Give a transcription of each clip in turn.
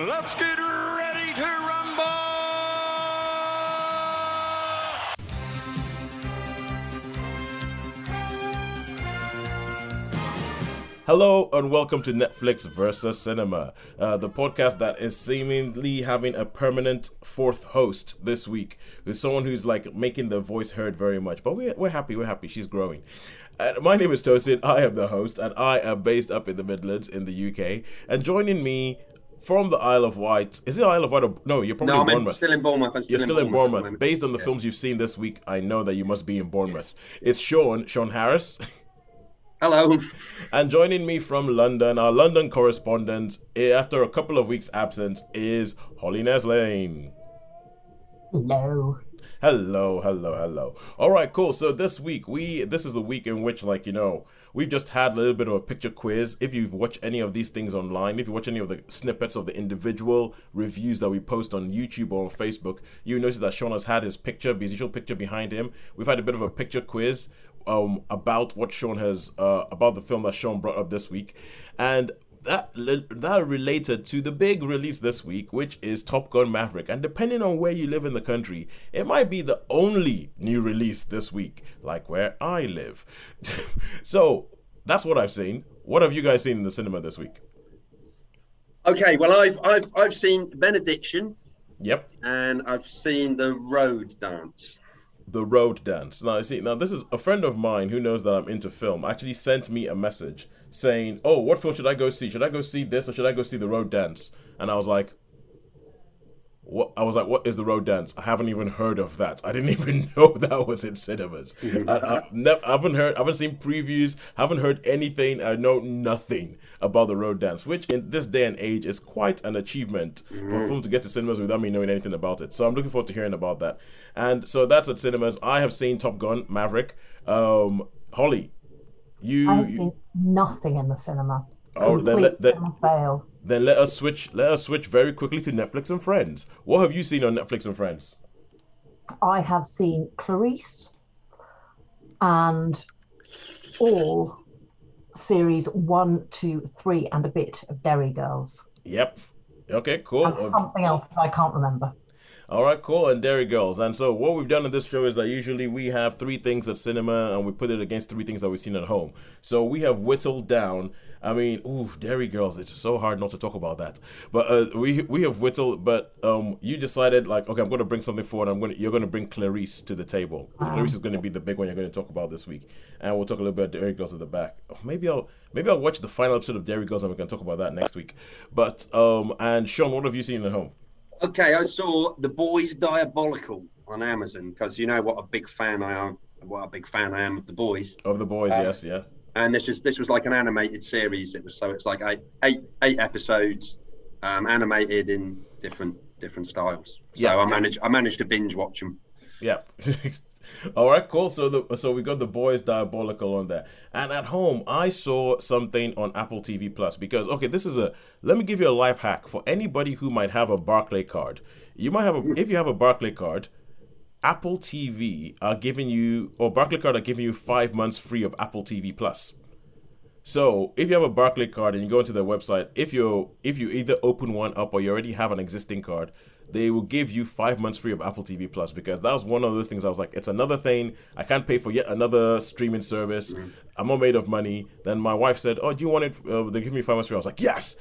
Let's get ready to rumble! Hello and welcome to Netflix versus Cinema, the podcast that is seemingly having a permanent fourth host this week, with someone who's like making their voice heard very much. But we're happy. She's growing. My name is Tosin. I am the host, and I am based up in the Midlands in the UK. And joining me from the Isle of Wight, is it Isle of Wight? No, you're probably in Bournemouth. I'm still in Bournemouth. You're still in Bournemouth. Based on the films you've seen this week, I know that you must be in Bournemouth. Yes. It's Shaun Harris. Hello. And joining me from London, our London correspondent, after a couple of weeks' absence, is Holly Neslane. Hello. All right, cool. So this week, this is a week in which, we've just had a little bit of a picture quiz. If you've watched any of these things online, if you watch any of the snippets of the individual reviews that we post on YouTube or on Facebook, you notice that Shaun has had his visual picture behind him. We've had a bit of a picture quiz about what Shaun has about the film that Shaun brought up this week, and that related to the big release this week, which is Top Gun Maverick. And depending on where you live in the country, it might be the only new release this week, like where I live. So that's what I've seen. What have you guys seen in the cinema this week? Okay, well, I've seen Benediction. Yep. And I've seen The Road Dance. The Road Dance. Now, this is a friend of mine who knows that I'm into film, actually sent me a message saying, oh, what film should I go see? Should I go see this or should I go see The Road Dance? And I was like, what is The Road Dance? I haven't even heard of that. I didn't even know that was in cinemas. I haven't seen previews, haven't heard anything. I know nothing about The Road Dance, which in this day and age is quite an achievement for a film to get to cinemas without me knowing anything about it. So I'm looking forward to hearing about that. And so that's at cinemas. I have seen Top Gun Maverick. Holly, I've seen nothing in the cinema. Oh, then let us switch very quickly to Netflix and Friends. What have you seen on Netflix and Friends? I have seen Clarice and all series 1, 2, 3 and a bit of Derry Girls. Yep. Okay, cool. And something else that I can't remember. All right, cool. And Derry Girls. And so what we've done in this show is that usually we have 3 things at cinema and we put it against 3 things that we've seen at home. So we have whittled down. I mean, Derry Girls. It's so hard not to talk about that. But we have whittled. But you decided okay, I'm going to bring something forward. You're going to bring Clarice to the table. Clarice is going to be the big one you're going to talk about this week, and we'll talk a little bit about Derry Girls at the back. Maybe I'll watch the final episode of Derry Girls and we can talk about that next week. But and Shaun, what have you seen at home? Okay, I saw The Boys Diabolical on Amazon because you know what a big fan I am. What a big fan I am of The Boys. Of The Boys, yes, yeah. And this was like an animated series. It's like eight episodes, animated in different styles. So yeah, I managed to binge watch them. Yeah. All right, cool. So we got The Boys Diabolical on there. And at home, I saw something on Apple TV Plus because, let me give you a life hack for anybody who might have a Barclay card. If you have a Barclay card, Apple TV Barclay card are giving you 5 months free of Apple TV Plus. So if you have a Barclay card and you go into their website, if you either open one up or you already have an existing card, they will give you 5 months free of Apple TV Plus, because that was one of those things I was like, it's another thing. I can't pay for yet another streaming service. I'm not made of money. Then my wife said, oh, do you want it? They give me 5 months free. I was like, yes,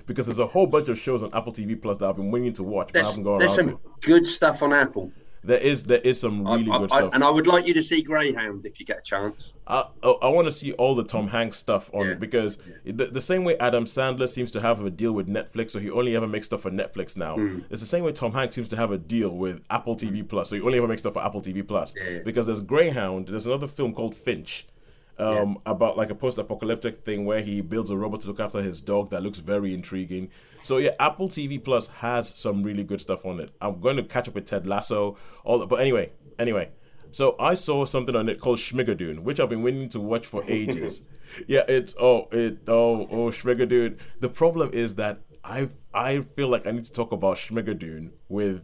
because there's a whole bunch of shows on Apple TV Plus that I've been waiting to watch, but I haven't gone around to. There's some good stuff on Apple. There is some really good stuff. And I would like you to see Greyhound if you get a chance. I want to see all the Tom Hanks stuff on it, because the same way Adam Sandler seems to have a deal with Netflix, so he only ever makes stuff for Netflix now. It's the same way Tom Hanks seems to have a deal with Apple TV Plus, so he only ever makes stuff for Apple TV Plus. Because there's Greyhound, there's another film called Finch. About like a post-apocalyptic thing where he builds a robot to look after his dog that looks very intriguing. So yeah, Apple TV Plus has some really good stuff on it. I'm going to catch up with Ted Lasso, but anyway. So I saw something on it called Schmigadoon, which I've been waiting to watch for ages. Schmigadoon. The problem is that I feel like I need to talk about Schmigadoon with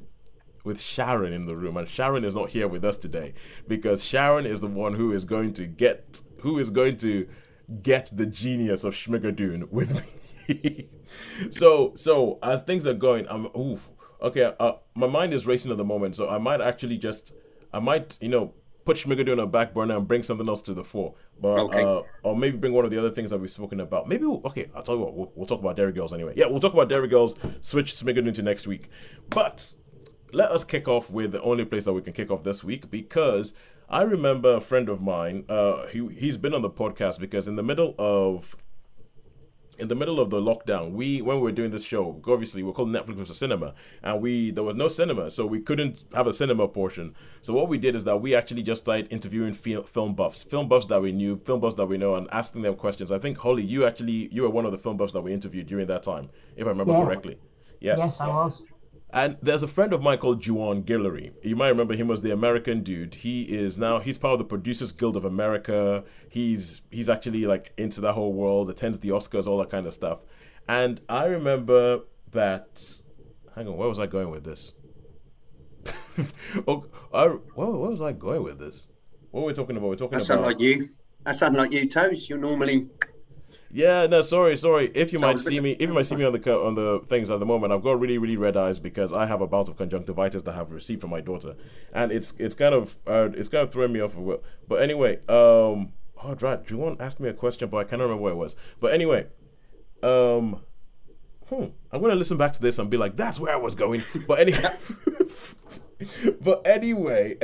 Sharon in the room, and Sharon is not here with us today because Sharon is the one who is going to get the genius of Schmigadoon with me. So as things are going, okay. My mind is racing at the moment, so I might put Schmigadoon on a back burner and bring something else to the fore. But Okay. or maybe bring one of the other things that we've spoken about. Maybe I'll tell you what. We'll talk about Derry Girls anyway. Yeah, we'll talk about Derry Girls. Switch Schmigadoon to next week, but let us kick off with the only place that we can kick off this week, because I remember a friend of mine. He's been on the podcast because in the middle of the lockdown, when we were doing this show, obviously we're called Netflix versus Cinema, and there was no cinema, so we couldn't have a cinema portion. So what we did is that we actually just started interviewing film buffs that we knew, film buffs that we know, and asking them questions. I think, Holly, you were one of the film buffs that we interviewed during that time, if I remember correctly. Yes, I was. And there's a friend of mine called Juan Guillory. You might remember him as the American dude. He's part of the Producers Guild of America. He's actually like into that whole world, attends the Oscars, all that kind of stuff. And I remember that. Hang on, where was I going with this? Where was I going with this? What were we talking about? That sounded like you. That sounded like you, Toes. You're normally. Yeah, no, sorry. If you might see me on the things at the moment, I've got really, really red eyes because I have a bout of conjunctivitis that I have received from my daughter, and it's kind of throwing me off. But anyway, right, Juwan asked me a question, but I cannot remember where it was. But anyway, I'm gonna listen back to this and be like, that's where I was going. But anyway. But anyway,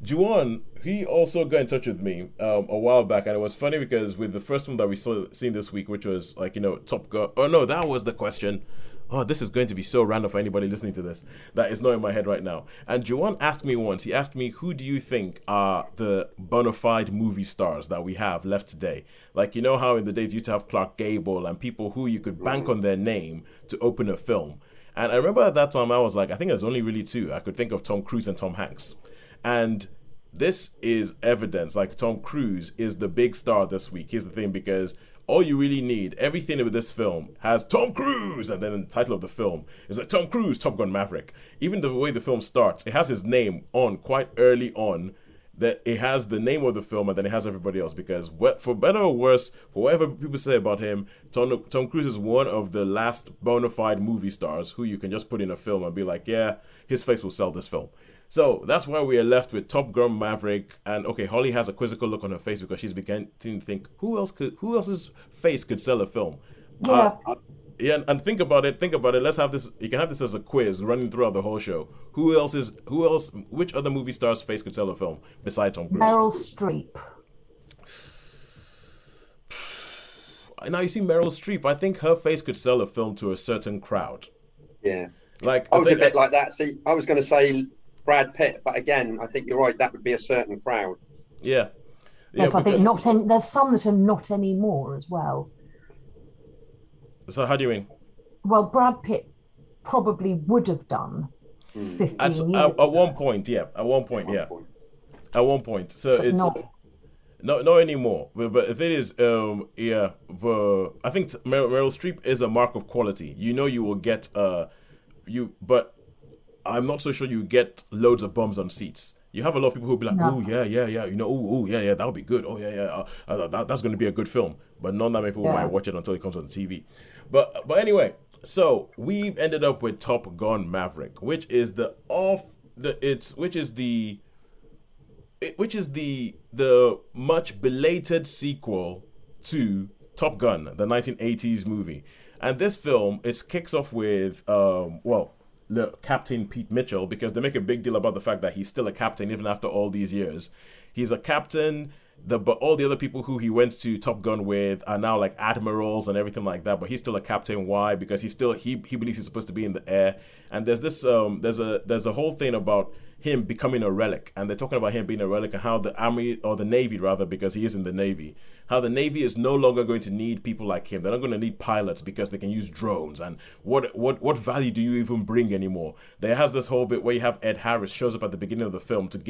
Juwan, he also got in touch with me a while back, and it was funny because with the first one that we seen this week, which was like, Top Gun. Oh no, that was the question. Oh, this is going to be so random for anybody listening to this. That is not in my head right now. And Juwan asked me once. He asked me, who do you think are the bona fide movie stars that we have left today? Like, you know how in the days you used to have Clark Gable and people who you could bank on their name to open a film. And I remember at that time I was like, I think there's only really two. I could think of Tom Cruise and Tom Hanks. And this is evidence. Like, Tom Cruise is the big star this week. Here's the thing, because all you really need, everything with this film has Tom Cruise, and then the title of the film is like Tom Cruise, Top Gun Maverick. Even the way the film starts, it has his name on quite early on. That it has the name of the film and then it has everybody else, because for better or worse, for whatever people say about him, Tom Cruise is one of the last bona fide movie stars who you can just put in a film and be like, yeah, his face will sell this film. So that's why we are left with Top Gun Maverick. And okay, Holly has a quizzical look on her face because she's beginning to think, who else's face could sell a film? Yeah. Yeah, and think about it. Let's have this. You can have this as a quiz running throughout the whole show. Which other movie star's face could sell a film besides Tom Cruise? Meryl Streep. Now you see Meryl Streep. I think her face could sell a film to a certain crowd. Yeah. Like, I was a bit like that. See, I was going to say Brad Pitt, but again, I think you're right. That would be a certain crowd. Yeah. Yes, I think there's some that are not anymore as well. So how do you mean? Well, Brad Pitt probably would have done 15 years at one point, yeah. At one point. So but it's not anymore. But the thing is, but I think Meryl Streep is a mark of quality. You will get but I'm not so sure you get loads of bums on seats. You have a lot of people who'll be like, oh yeah, that would be good. Oh yeah, that's going to be a good film. But not that many people might watch it until it comes on the TV. But anyway, so we've ended up with Top Gun Maverick, which is the much belated sequel to Top Gun, the 1980s movie. And this film, it kicks off with Captain Pete Mitchell, because they make a big deal about the fact that he's still a captain even after all these years. He's a captain. But all the other people who he went to Top Gun with are now like admirals and everything like that. But he's still a captain. Why? Because he believes he's supposed to be in the air. And there's this there's a whole thing about him becoming a relic, and they're talking about him being a relic and how the army, or the Navy rather, because he is in the Navy, how the Navy is no longer going to need people like him. They're not going to need pilots because they can use drones. And what value do you even bring anymore? There has this whole bit where you have Ed Harris shows up at the beginning of the film to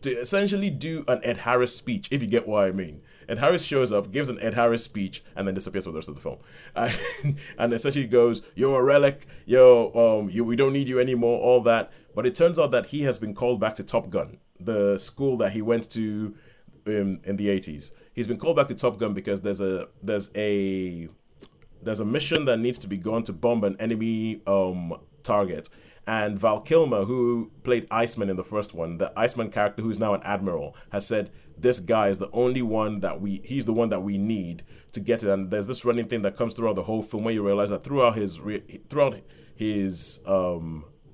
essentially do an Ed Harris speech, if you get what I mean. Ed Harris shows up, gives an Ed Harris speech, and then disappears for the rest of the film. And essentially goes, you're a relic, we don't need you anymore, all that. But it turns out that he has been called back to Top Gun, the school that he went to in the 80s. He's been called back to Top Gun because there's a there's a mission that needs to be gone to bomb an enemy target. And Val Kilmer, who played Iceman in the first one, the Iceman character who's now an admiral, has said this guy is the only one that he's the one that we need to get it. And there's this running thing that comes throughout the whole film where you realize that throughout his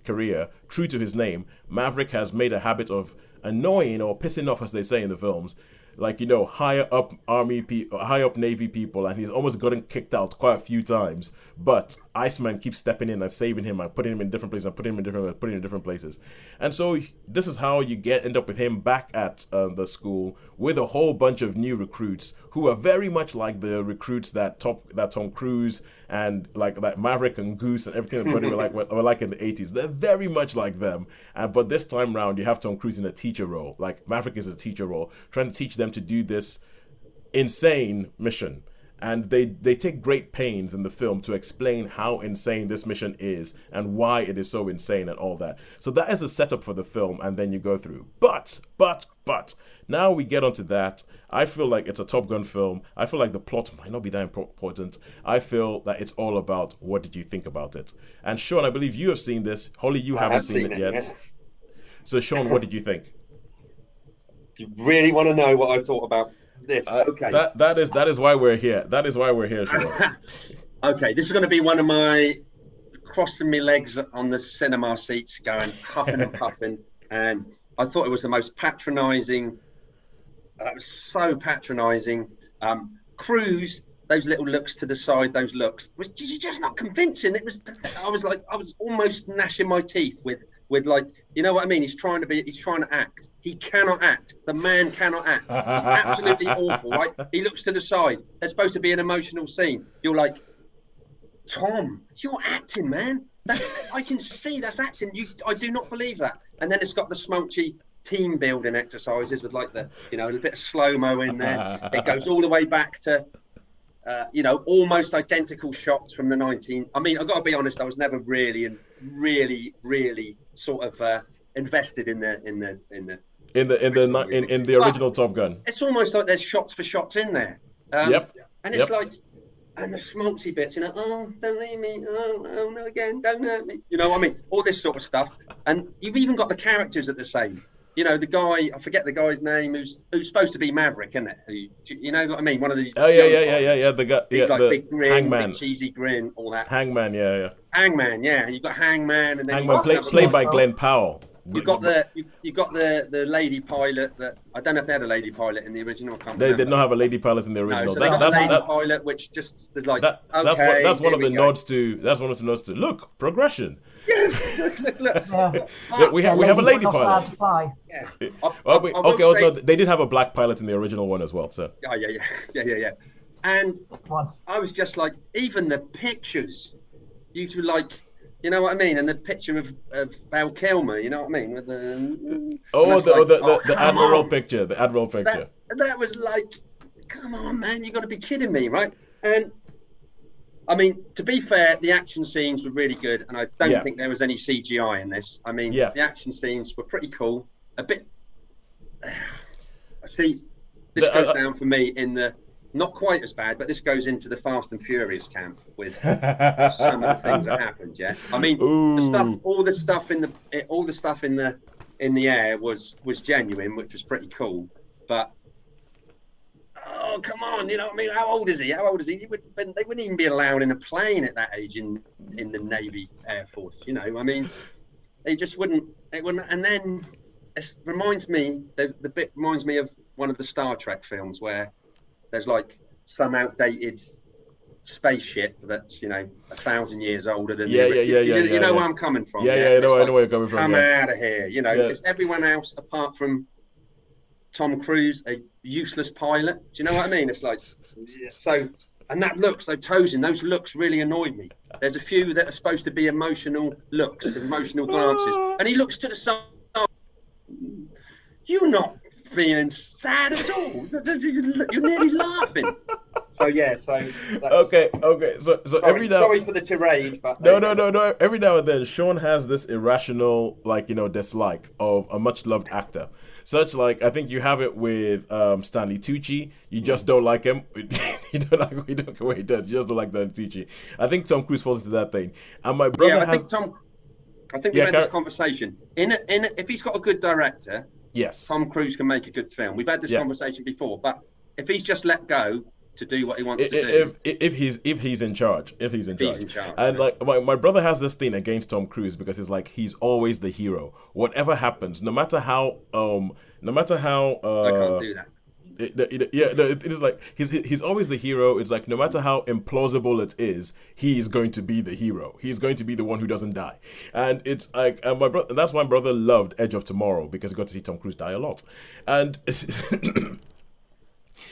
career, true to his name, Maverick has made a habit of annoying or pissing off, as they say in the films, like, you know, higher up Navy people, and he's almost gotten kicked out quite a few times. But Iceman keeps stepping in and saving him and putting him in different places and putting him in different plays. And so this is how you end up with him back at the school with a whole bunch of new recruits who are very much like the recruits that Tom Cruise and like Maverick and Goose and everything that were like in the 80s. They're very much like them. But this time round, you have Tom Cruise in a teacher role. Like Maverick is a teacher role, trying to teach them to do this insane mission. And they take great pains in the film to explain how insane this mission is and why it is so insane and all that. So that is the setup for the film, and then you go through. But, now we get onto that. I feel like it's a Top Gun film. I feel like the plot might not be that important. I feel that it's all about what did you think about it. And Shaun, I believe you have seen this. Holly, you haven't seen it yet. Yeah. So Shaun, what did you think? Do you really want to know what I thought about this? Okay. That is why we're here. That is why we're here, Shaun. Okay, this is going to be one of my crossing my legs on the cinema seats, going huffing and puffing, and I thought it was the most patronising. So patronising. Cruise, those little looks to the side, those looks was just not convincing. It was. I was almost gnashing my teeth with like, you know what I mean? He's trying to act. He cannot act. The man cannot act. He's absolutely awful, right? He looks to the side. There's supposed to be an emotional scene. You're like, Tom, you're acting, man. I can see that's acting. I do not believe that. And then it's got the smoky team building exercises with like the, you know, a bit of slow-mo in there. It goes all the way back to, you know, almost identical shots from the 19. I mean, I've got to be honest, I was never really sort of invested in the original Top Gun. It's almost like there's shots for shots in there. Yep. And it's like, and the schmaltzy bits, you know, oh, don't leave me, oh no again, don't hurt me. You know what I mean? All this sort of stuff. And you've even got the characters at the same. You know, the guy, I forget the guy's name, who's supposed to be Maverick, isn't it? You know what I mean? One of the... Oh, yeah. The guy, he's like big grin, Hangman. big cheesy grin, all that. Hangman, yeah. Hangman, yeah. You've got Hangman, and then Hangman played by Glenn Powell. You got the lady pilot that I don't know if they had a lady pilot in the original. They did not have a lady pilot in the original. No, so that's a lady pilot, which just like that's one of the nods to. That's one of the nods to look progression. Yeah, look. We have a lady pilot. Yeah. No, they did have a black pilot in the original one as well. So. Yeah. And I was just like, even the pictures, you could like. You know what I mean? And the picture of Val Kilmer, you know what I mean? With the Admiral picture. The Admiral picture. That was like, come on, man, you got to be kidding me, right? And I mean, to be fair, the action scenes were really good, and I don't think there was any CGI in this. I mean, the action scenes were pretty cool. A bit. See, this goes down for me in the. Not quite as bad, but this goes into the Fast and Furious camp with some of the things that happened. Yeah, I mean, all the stuff in the air was genuine, which was pretty cool. But oh, come on, you know what I mean? How old is he? They wouldn't even be allowed in a plane at that age in the Navy Air Force. You know, I mean, they just wouldn't. It wouldn't. And then it reminds me. The bit reminds me of one of the Star Trek films where. There's like some outdated spaceship that's 1,000 years older than you know where I'm coming from. I know where you're coming from. Come out of here, because everyone else apart from Tom Cruise, a useless pilot. Do you know what I mean? It's like so, and that looks like Tosin. Those looks really annoyed me. There's a few that are supposed to be emotional looks, emotional glances, and he looks to the side. You're not feeling sad at all. You're nearly laughing. So yeah, so that's, Okay. So every now. sorry for the tirade, but No. Every now and then, Shaun has this irrational, like, dislike of a much loved actor. Such like, I think you have it with Stanley Tucci. You just don't like him. You don't like what he does. You just don't like Stanley Tucci. I think Tom Cruise falls into that thing. And my brother I think we had this conversation. If he's got a good director, yes, Tom Cruise can make a good film. We've had this conversation before, but if he's just let go to do what he wants to do, if he's in charge, and like my brother has this thing against Tom Cruise because he's always the hero. Whatever happens, no matter how I can't do that. It is like he's always the hero. It's like no matter how implausible it is, he's going to be the hero. He's going to be the one who doesn't die. And it's like my brother. That's why my brother loved Edge of Tomorrow, because he got to see Tom Cruise die a lot, and.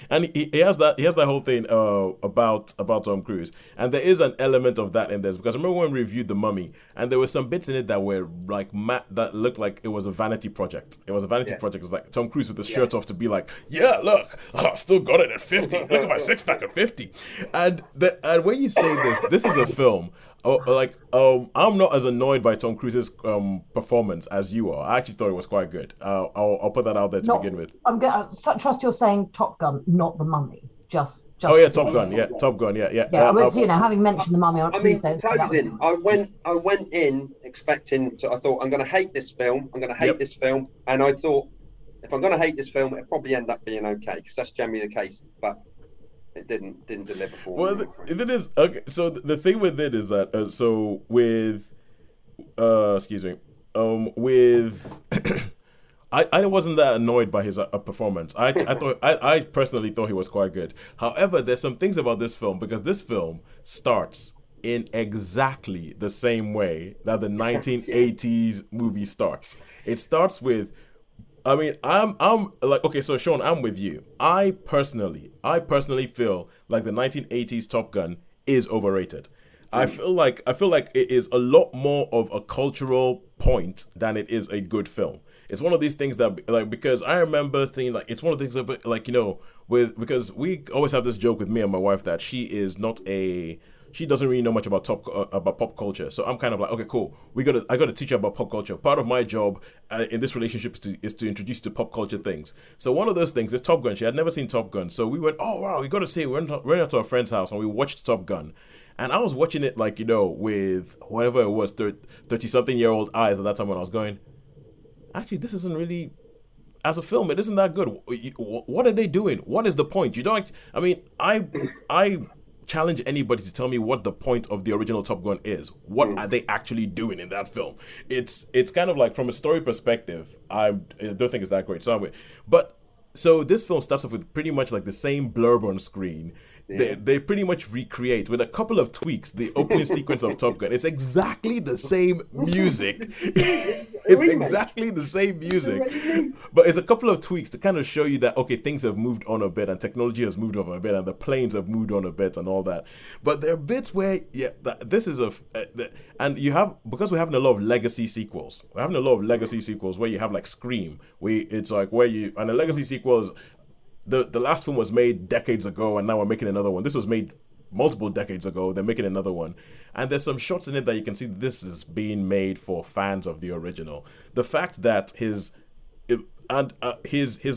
And he has that whole thing about Tom Cruise, and there is an element of that in this, because I remember when we reviewed The Mummy, and there were some bits in it that were like that looked like it was a vanity project. It was a vanity project. It was like Tom Cruise with his shirt off to be like, yeah, look, I still got it at 50. Look at my six pack at 50. And when you say this is a film. I'm not as annoyed by Tom Cruise's performance as you are. I actually thought it was quite good. I'll put that out there to begin with. Trust you're saying Top Gun, not The Mummy. Just. Oh yeah, Top Gun. Yeah, Top Gun. Yeah. Having mentioned The Mummy on Tuesday. Tosin, I went in expecting to. I thought I'm going to hate this film. This film, and I thought if I'm going to hate this film, it'll probably end up being okay, because that's generally the case. But it didn't deliver for me. Well, it is okay. So the thing with it is that I wasn't that annoyed by his performance. I personally thought he was quite good. However, there's some things about this film, because this film starts in exactly the same way that the 1980s movie starts. It starts with. I mean, I'm like, okay, so Shaun, I'm with you. I personally feel like the 1980s Top Gun is overrated. I feel like it is a lot more of a cultural point than it is a good film. It's one of these things that, like, because I remember thinking, like, it's one of the things that, like, because we always have this joke with me and my wife that she doesn't really know much about pop culture. So I'm kind of like, okay, cool. I got to teach her about pop culture. Part of my job in this relationship is to introduce to pop culture things. So one of those things is Top Gun. She had never seen Top Gun, so we went, oh wow, we got to see it. We went out to a friend's house and we watched Top Gun. And I was watching it like, with whatever it was, 30-something-year-old eyes at that time, when I was going, actually, this isn't really. As a film, it isn't that good. What are they doing? What is the point? I challenge anybody to tell me what the point of the original Top Gun is. What are they actually doing in that film? It's kind of like, from a story perspective, I don't think it's that great. So this film starts off with pretty much like the same blurb on screen. Yeah. They pretty much recreate, with a couple of tweaks, the opening sequence of Top Gun. It's exactly the same music. It's exactly the same music. But it's a couple of tweaks to kind of show you that, okay, things have moved on a bit, and technology has moved on a bit, and the planes have moved on a bit, and all that. But there are bits where, this is and you have, because we're having a lot of legacy sequels. We're having a lot of legacy sequels where you have like Scream. It's like and the legacy sequels, the last film was made decades ago, and now we're making another one. This was made multiple decades ago. They're making another one, and there's some shots in it that you can see this is being made for fans of the original. The fact that his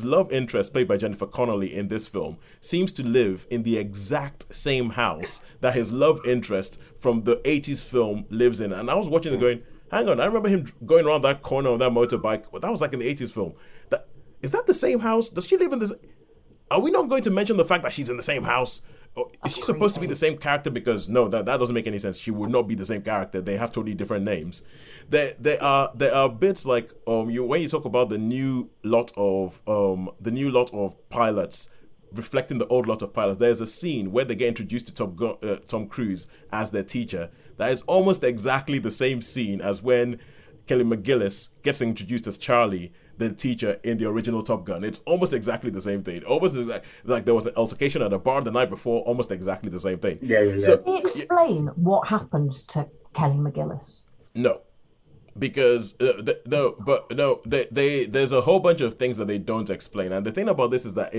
love interest, played by Jennifer Connelly in this film, seems to live in the exact same house that his love interest from the 80s film lives in. And I was watching it going, hang on, I remember him going around that corner on that motorbike. That was like in the 80s film. Is that the same house? Does she live in this? Are we not going to mention the fact that she's in the same house? Or is she supposed to be the same character? Because no, that doesn't make any sense. She would not be the same character. They have totally different names. There are bits like when you talk about the new lot of pilots reflecting the old lot of pilots. There's a scene where they get introduced to Tom Cruise as their teacher. That is almost exactly the same scene as when Kelly McGillis gets introduced as Charlie, the teacher in the original Top Gun. It's almost exactly the same thing. Almost like there was an altercation at a bar the night before. Almost exactly the same thing. Yeah. So, can you explain what happened to Kelly McGillis? No. because there's a whole bunch of things that they don't explain, and the thing about this is that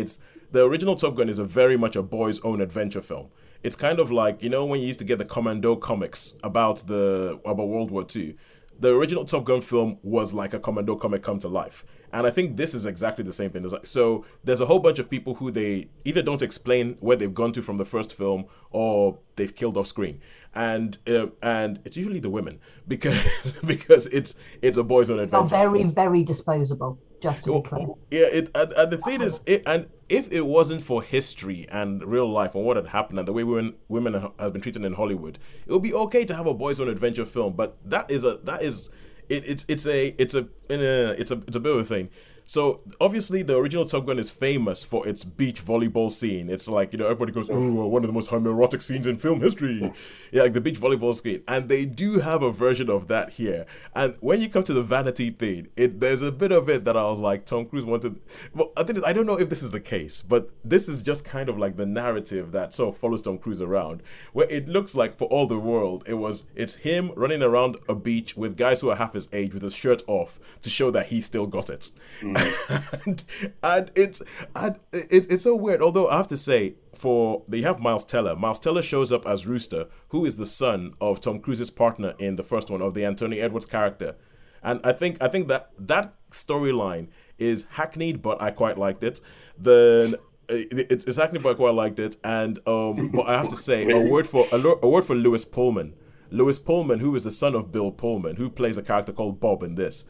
the original Top Gun is a very much a boys' own adventure film. It's kind of like, you know, when you used to get the Commando comics about World War II. The original Top Gun film was like a Commando comic come to life. And I think this is exactly the same thing. So there's a whole bunch of people who they either don't explain where they've gone to from the first film, or they've killed off screen. And it's usually the women, because it's a boys' own adventure. They're very, very disposable, just to be clear. Yeah, and the thing is, and if it wasn't for history and real life and what had happened and the way women have been treated in Hollywood, it would be okay to have a boys' own adventure film. But it's a bit of a thing. So obviously the original Top Gun is famous for its beach volleyball scene. It's like, you know, everybody goes, oh, one of the most homoerotic scenes in film history. Yeah, like the beach volleyball scene. And they do have a version of that here. And when you come to the vanity thing, there's a bit of it that I was like, Tom Cruise wanted. Well, I don't know if this is the case, but this is just kind of like the narrative that sort of follows Tom Cruise around, where it looks like for all the world, it's him running around a beach with guys who are half his age with his shirt off to show that he still got it. and it's so weird. Although I have to say, they have Miles Teller. Miles Teller shows up as Rooster, who is the son of Tom Cruise's partner in the first one, of the Anthony Edwards character. And I think that storyline is hackneyed, but I quite liked it. It's hackneyed, but I quite liked it. And but I have to say, a word for Lewis Pullman. Lewis Pullman, who is the son of Bill Pullman, who plays a character called Bob in this.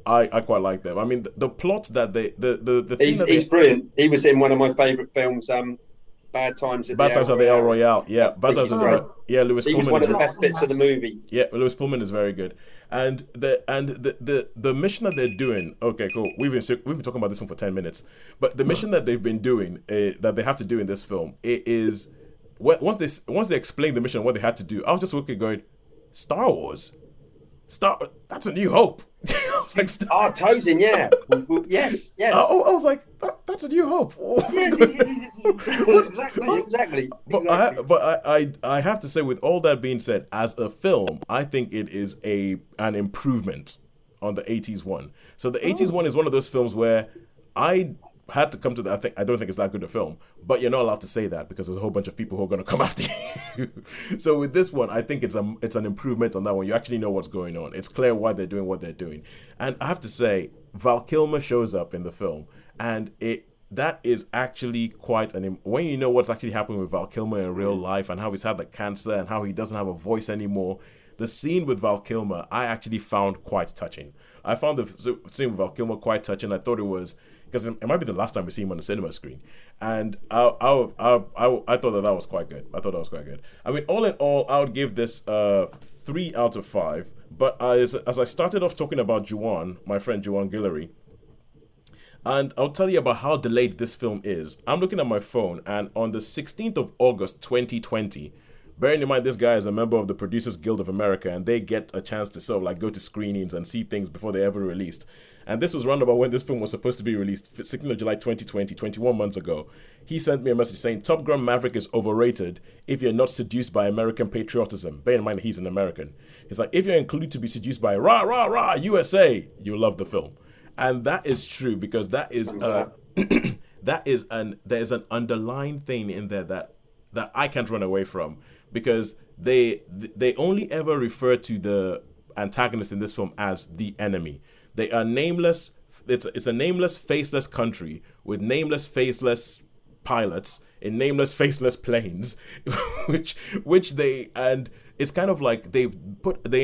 I quite like them. I mean, the plot that he's brilliant. He was in one of my favourite films, Bad Times at the El Royale. Yeah, Bad Times at the yeah. Lewis Pullman was one of the best bits of the movie. Yeah, Lewis Pullman is very good. And the mission that they're doing. Okay, cool. We've been talking about this one for 10 minutes, but the mission that they've been doing, that they have to do in this film, it is once they explain the mission and what they had to do, I was just looking going, Star Wars. That's A New Hope. I was like, Tosin, yeah. Yes. I was like, that's A New Hope. Exactly. But I have to say, with all that being said, as a film, I think it is an improvement on the 80s one. So the 80s one is one of those films where I had to come to that. I don't think it's that good a film, but you're not allowed to say that because there's a whole bunch of people who are going to come after you. So with this one, I think it's an improvement on that one. You actually know what's going on. It's clear why they're doing what they're doing. And I have to say, Val Kilmer shows up in the film, and that is actually quite when you know what's actually happening with Val Kilmer in real life and how he's had the cancer and how he doesn't have a voice anymore. The scene with Val Kilmer, I actually found quite touching. I found the scene with Val Kilmer quite touching. I thought it was, because it might be the last time we see him on the cinema screen, and I thought that was quite good. I thought that was quite good. I mean, all in all, I would give this 3 out of 5. But as I started off talking about Juwan, my friend Juwan Guillory, and I'll tell you about how delayed this film is. I'm looking at my phone, and on the 16th of August, 2020. Bearing in mind, this guy is a member of the Producers Guild of America, and they get a chance to sort of like go to screenings and see things before they're ever released. And this was round about when this film was supposed to be released, 16th of July 2020, 21 months ago. He sent me a message saying, Top Gun Maverick is overrated if you're not seduced by American patriotism. Bear in mind, he's an American. He's like, if you're included to be seduced by rah, rah, rah, USA, you'll love the film. And that is true, because there's an underlying thing in there that I can't run away from. Because they only ever refer to the antagonist in this film as the enemy. They are nameless. It's a nameless, faceless country with nameless, faceless pilots in nameless, faceless planes, which they, and it's kind of like they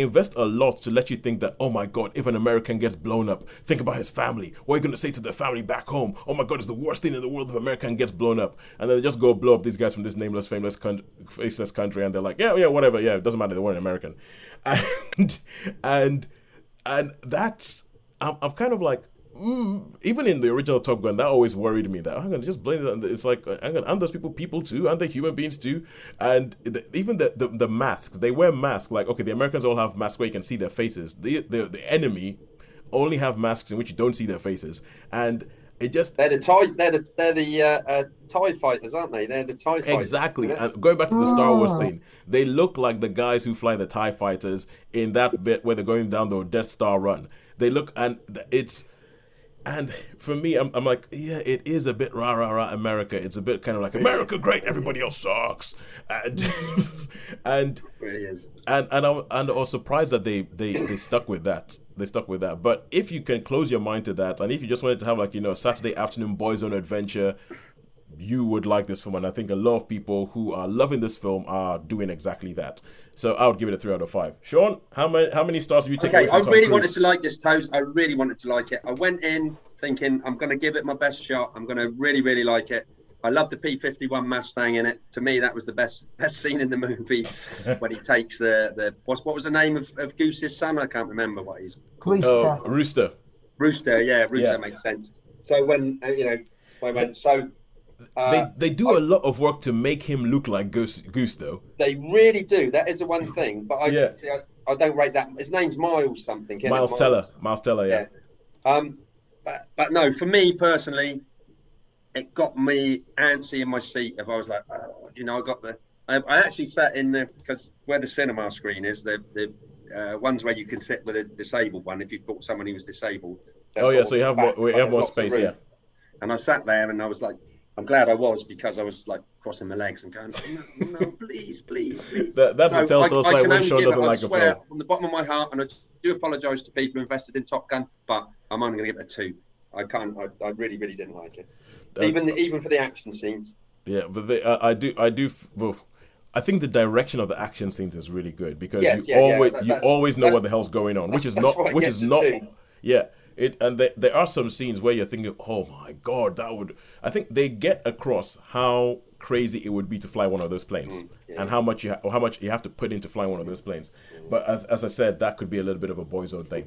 invest a lot to let you think that, oh my God, if an American gets blown up, think about his family. What are you going to say to their family back home? Oh my God, it's the worst thing in the world if an American gets blown up. And then they just go blow up these guys from this nameless, faceless country, and they're like, yeah, whatever, yeah, it doesn't matter, they weren't American. And that's, I'm kind of like, even in the original Top Gun, that always worried me that I'm gonna just blame them. It's like, aren't those people too? Aren't they human beings too? And even the masks, they wear masks. Like, okay, the Americans all have masks where you can see their faces. The enemy only have masks in which you don't see their faces. And It just They're the TIE fighters, aren't they? They're the TIE fighters. exactly. You know? And going back to the Star Wars thing, they look like the guys who fly the TIE fighters in that bit where they're going down the Death Star run. They look, and it's. And for me, I'm like, yeah, it is a bit rah rah rah America. It's a bit kind of like America great, everybody else sucks, and and I was surprised that they stuck with that. They stuck with that. But if you can close your mind to that, and if you just wanted to have like a Saturday afternoon boys on adventure, you would like this film. And I think a lot of people who are loving this film are doing exactly that. So I would give it a 3 out of 5. Shaun, how many stars have you taken? Okay, I really wanted to like this, Toes. I really wanted to like it. I went in thinking I'm going to give it my best shot. I'm going to really, really like it. I love the P-51 Mustang in it. To me, that was the best scene in the movie when he takes the what was the name of Goose's son? I can't remember what he's called. Rooster. Rooster, yeah, Rooster makes sense. So when I went so. They do a lot of work to make him look like Goose though. They really do. That is the one thing. But I don't rate that. His name's Miles something. Miles Teller, yeah. But no, for me personally, it got me antsy in my seat. If I was like, I got I actually sat in there because where the cinema screen is, the ones where you can sit with a disabled one. If you've got someone who was disabled. So you have more space, yeah. And I sat there and I was like. I'm glad I was because I was like crossing my legs and going, no, please. That's a telltale sign when Shaun doesn't like a film. From the bottom of my heart, and I do apologise to people who invested in Top Gun, but I'm only going to give it a 2. I really, really didn't like it, even for the action scenes. Yeah, but I do. Well, I think the direction of the action scenes is really good because you always know what the hell's going on, which is not. Yeah. There are some scenes where you're thinking, oh my god, I think they get across how crazy it would be to fly one of those planes and how much you have to put into flying one of those planes. But as I said, that could be a little bit of a boys' own thing.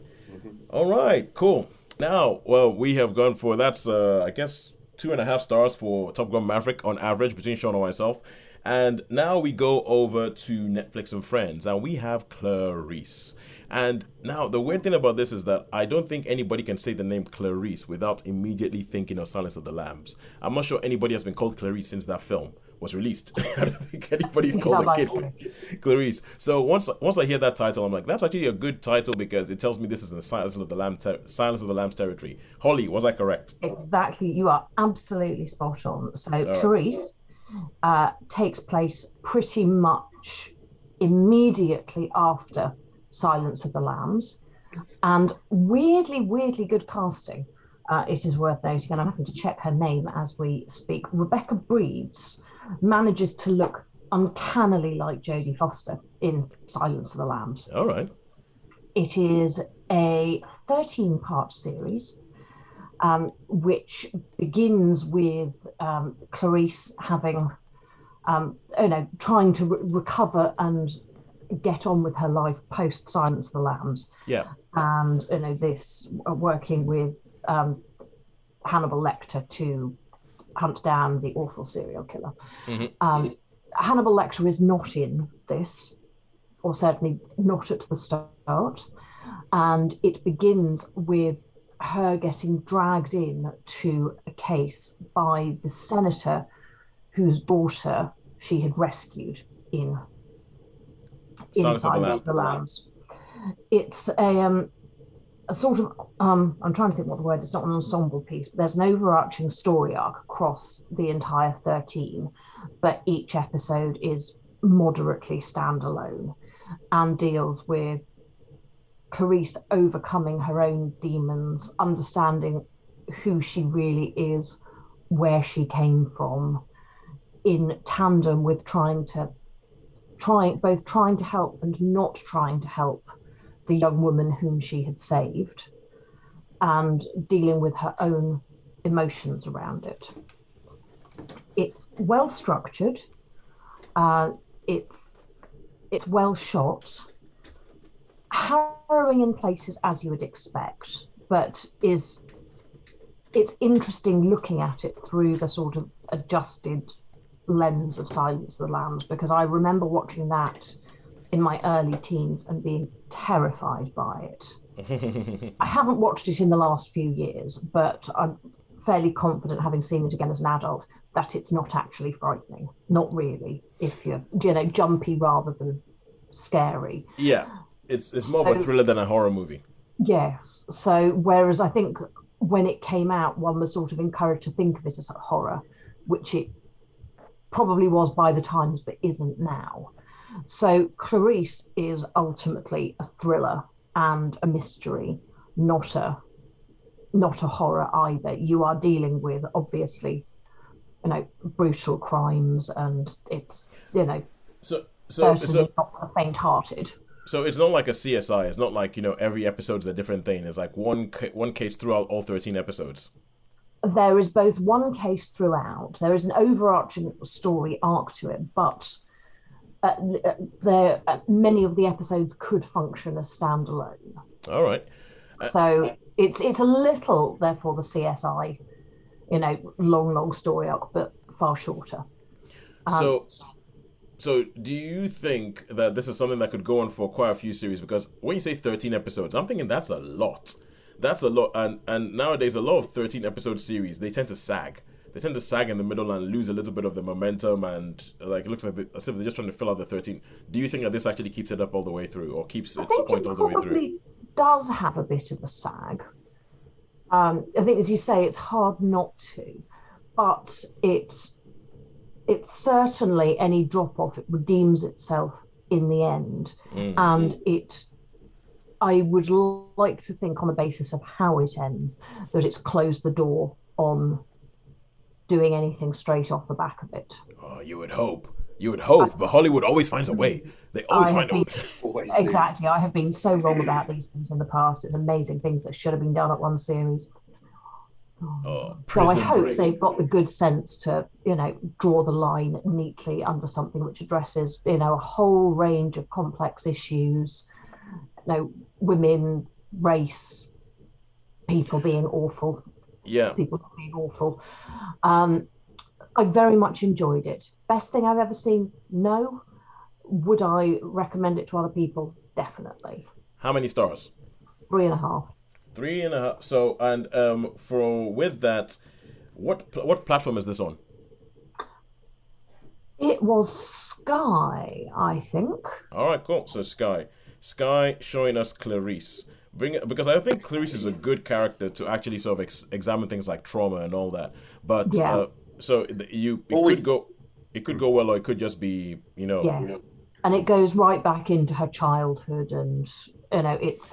All right, cool. Now, well, we have gone for that's I guess 2.5 stars for Top Gun Maverick on average between Shaun and myself. And now we go over to Netflix and Friends, and we have Clarice. And now the weird thing about this is that I don't think anybody can say the name Clarice without immediately thinking of Silence of the Lambs. I'm not sure anybody has been called Clarice since that film was released. I don't think anybody's called a kid Clarice. So once I hear that title, I'm like, that's actually a good title because it tells me this is in the Silence of the Lambs territory. Holly, was I correct? Exactly, you are absolutely spot on. So Clarice takes place pretty much immediately after Silence of the Lambs, and weirdly good casting. It is worth noting, and I'm having to check her name as we speak. Rebecca Breeds manages to look uncannily like Jodie Foster in Silence of the Lambs. All right. It is a 13-part series, which begins with Clarice having, trying to recover and get on with her life post Silence of the Lambs. Yeah. And this working with Hannibal Lecter to hunt down the awful serial killer. Mm-hmm. Hannibal Lecter is not in this, or certainly not at the start. And it begins with her getting dragged in to a case by the senator whose daughter she had rescued in Silence of the Lambs. It's a sort of I'm trying to think what the word is. It's not an ensemble piece, but there's an overarching story arc across the entire 13, but each episode is moderately standalone and deals with Clarice overcoming her own demons, understanding who she really is, where she came from, in tandem with trying to help and not trying to help the young woman whom she had saved, and dealing with her own emotions around it. It's well structured. It's well shot. Harrowing in places as you would expect, but it's interesting looking at it through the sort of adjusted lens of Silence of the Lambs, because I remember watching that in my early teens and being terrified by it. I haven't watched it in the last few years, but fairly confident, having seen it again as an adult, that it's not actually frightening. Not really, if you're, jumpy rather than scary. Yeah, it's more of a thriller than a horror movie. Yes. So whereas I think when it came out, one was sort of encouraged to think of it as a horror, which it probably was by the times, but isn't now. So Clarice is ultimately a thriller and a mystery, not a horror either. You are dealing with, obviously, brutal crimes, and it's, so certainly not for the faint-hearted. So it's not like a CSI. It's not like, every episode's a different thing. It's like one case throughout all 13 episodes. There is both one case throughout. There is an overarching story arc to it, but many of the episodes could function as standalone. All right. So it's a little, therefore, the CSI, long story arc, but far shorter. So do you think that this is something that could go on for quite a few series? Because when you say 13 episodes, I'm thinking that's a lot. That's a lot. And nowadays, a lot of 13 episode series, they tend to sag. They tend to sag in the middle and lose a little bit of the momentum, and it looks like as if they're just trying to fill out the 13. Do you think that this actually keeps it up all the way through, or keeps its point all the way through? It does have a bit of a sag. I think, as you say, it's hard not to, but it's certainly, any drop off, it redeems itself in the end. And I would like to think, on the basis of how it ends, that it's closed the door on doing anything straight off the back of it. Oh, you would hope, but Hollywood always finds a way. They always find a way. Exactly. I have been so wrong about these things in the past. It's amazing things that should have been done at one series. So I hope they've got the good sense to, draw the line neatly under something which addresses, a whole range of complex issues, women, race, people being awful. Yeah. People being awful. I very much enjoyed it. Best thing I've ever seen? No. Would I recommend it to other people? Definitely. How many stars? 3.5. 3.5. So, and with that, what platform is this on? It was Sky, I think. All right, cool. So Sky showing us Clarice. Because I think Clarice is a good character to actually sort of examine things like trauma and all that. But yeah. It could go well, or it could just be, Yes. And it goes right back into her childhood, and it's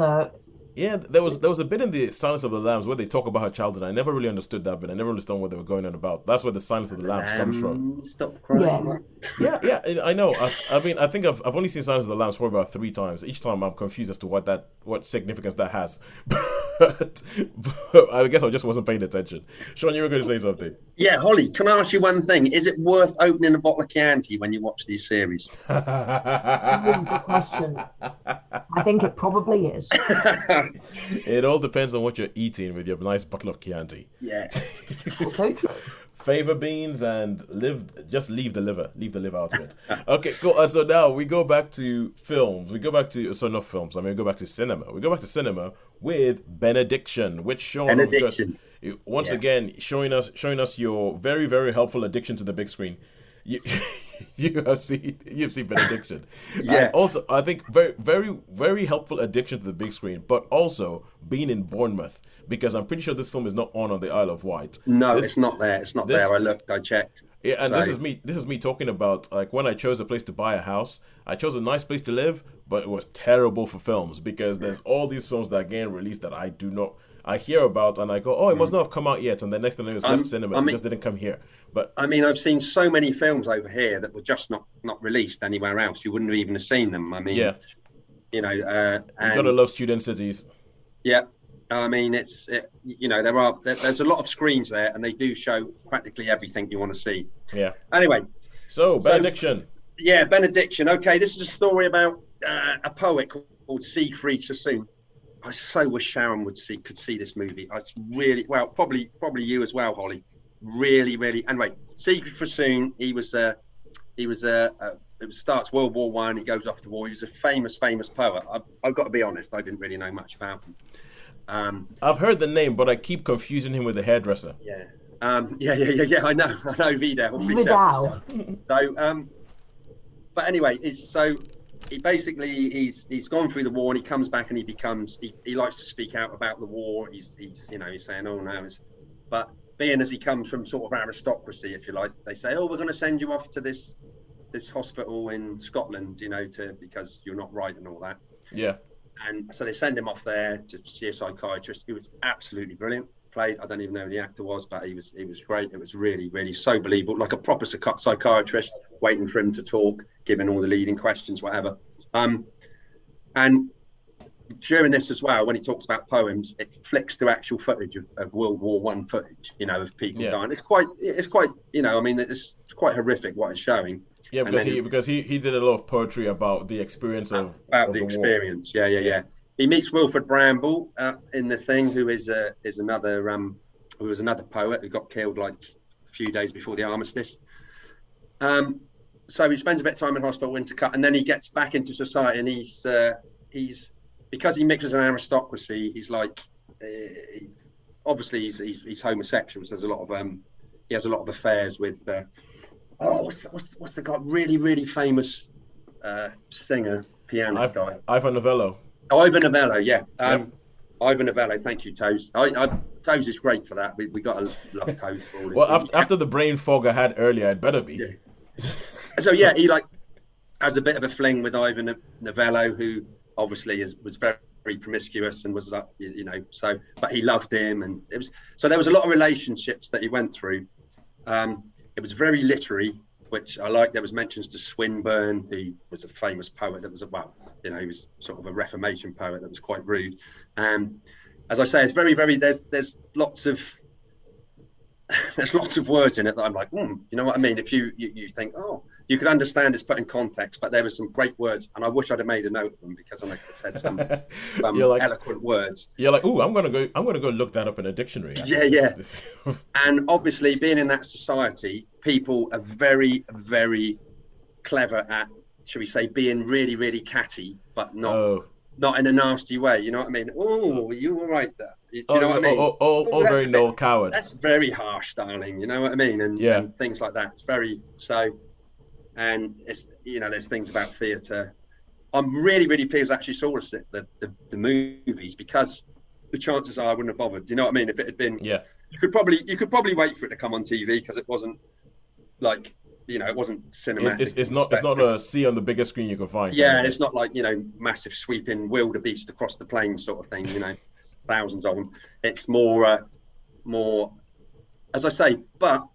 Yeah, there was a bit in the Silence of the Lambs where they talk about her childhood. I never really understood that bit. I never understood what they were going on about. That's where the Silence of the Lambs comes from. Stop crying. Yeah, I know. I mean, I think I've only seen Silence of the Lambs probably about 3 times. Each time I'm confused as to what significance that has. But I guess I just wasn't paying attention. Shaun, you were going to say something. Yeah, Holly, can I ask you one thing? Is it worth opening a bottle of Chianti when you watch these series? Good question. I think it probably is. It all depends on what you're eating with your nice bottle of Chianti. Yeah. So true. Favor beans and just leave the liver out of it. Okay, cool. So now we go back to films. We go back to cinema. We go back to cinema with Benediction, which Shaun, of course, once again showing us your very, very helpful addiction to the big screen. You've seen Benediction. Yeah. And also, I think very, very, very helpful addiction to the big screen, but also being in Bournemouth, because I'm pretty sure this film is not on the Isle of Wight. No, it's not there. It's not there. I looked. I checked. Yeah, and this is me talking about, like, when I chose a place to buy a house. I chose a nice place to live, but it was terrible for films, because there's all these films that are getting released that I hear about, and I go, oh, it must not have come out yet, and the next thing it's left cinemas. It just didn't come here. But I mean, I've seen so many films over here that were just not released anywhere else. You wouldn't have even have seen them. I mean, yeah, you gotta love student cities. Yeah, I mean, there's a lot of screens there, and they do show practically everything you want to see. Yeah. Anyway, so Benediction. Yeah, Benediction. Okay, this is a story about a poet called Sigfried Sasson. I so wish Shaun could see this movie. It's really, well, probably you as well, Holly. Really, really. Anyway, Sigfried Sasson. It starts World War One. He goes off to war. He was a famous poet. I've got to be honest. I didn't really know much about him. I've heard the name, but I keep confusing him with the hairdresser. Yeah. Yeah. I know Vidal. Vidal. So, but anyway, he's gone through the war and he comes back and he likes to speak out about the war. He's saying, oh no, but being as he comes from sort of aristocracy, if you like, they say, oh, we're going to send you off to this hospital in Scotland, because you're not right and all that. Yeah. And so they send him off there to see a psychiatrist. He was absolutely brilliant. Played, I don't even know who the actor was, but he was great. It was really, really so believable, like a proper psychiatrist, waiting for him to talk, giving all the leading questions, whatever. And during this as well, when he talks about poems, it flicks to actual footage of World War One footage, of people dying. It's quite, it's quite horrific what it's showing. Yeah, because he did a lot of poetry about the experience of the experience. War. Yeah. He meets Wilfred Bramble in the thing, who is another who was another poet who got killed like a few days before the armistice. So he spends a bit of time in hospital, Wintercut, and then he gets back into society, and he's because he mixes an aristocracy. He's like he's homosexual. So there's a lot of he has a lot of affairs with. What's the guy? Really, really famous singer, pianist guy. Ivan Novello. Oh, Ivan Novello, yeah. Ivan Novello, thank you, Toes. Toes is great for that. We got to love Toes for all this. Well, after the brain fog I had earlier, I'd better be. Yeah. So yeah, he has a bit of a fling with Ivan Novello, who obviously was very, very promiscuous and was but he loved him, and there was a lot of relationships that he went through. It was very literary, which I like. There was mentions to Swinburne, who was a famous poet that was he was sort of a Reformation poet that was quite rude. As I say, it's very, very. There's lots of words in it that I'm like, you know what I mean? If you think, you could understand it's put in context, but there were some great words, and I wish I'd have made a note of them because I might have said some eloquent words. You're like, I'm gonna go look that up in a dictionary. Yeah. And obviously, being in that society, people are very, very clever at, shall we say, being really, really catty, but not in a nasty way. You know what I mean? Oh, you all right there? Do you know what I mean? All very Noel Coward. That's very harsh, darling. You know what I mean? And things like that. It's very so. And it's there's things about theatre. I'm really, really pleased I actually saw the movies, because the chances are I wouldn't have bothered. Do you know what I mean? If it had been, you could probably wait for it to come on TV, because it wasn't like it wasn't cinematic. It's not a see on the biggest screen you can find. Yeah, and it's not like massive sweeping wildebeest across the plain sort of thing. Thousands of them. It's more, as I say, but.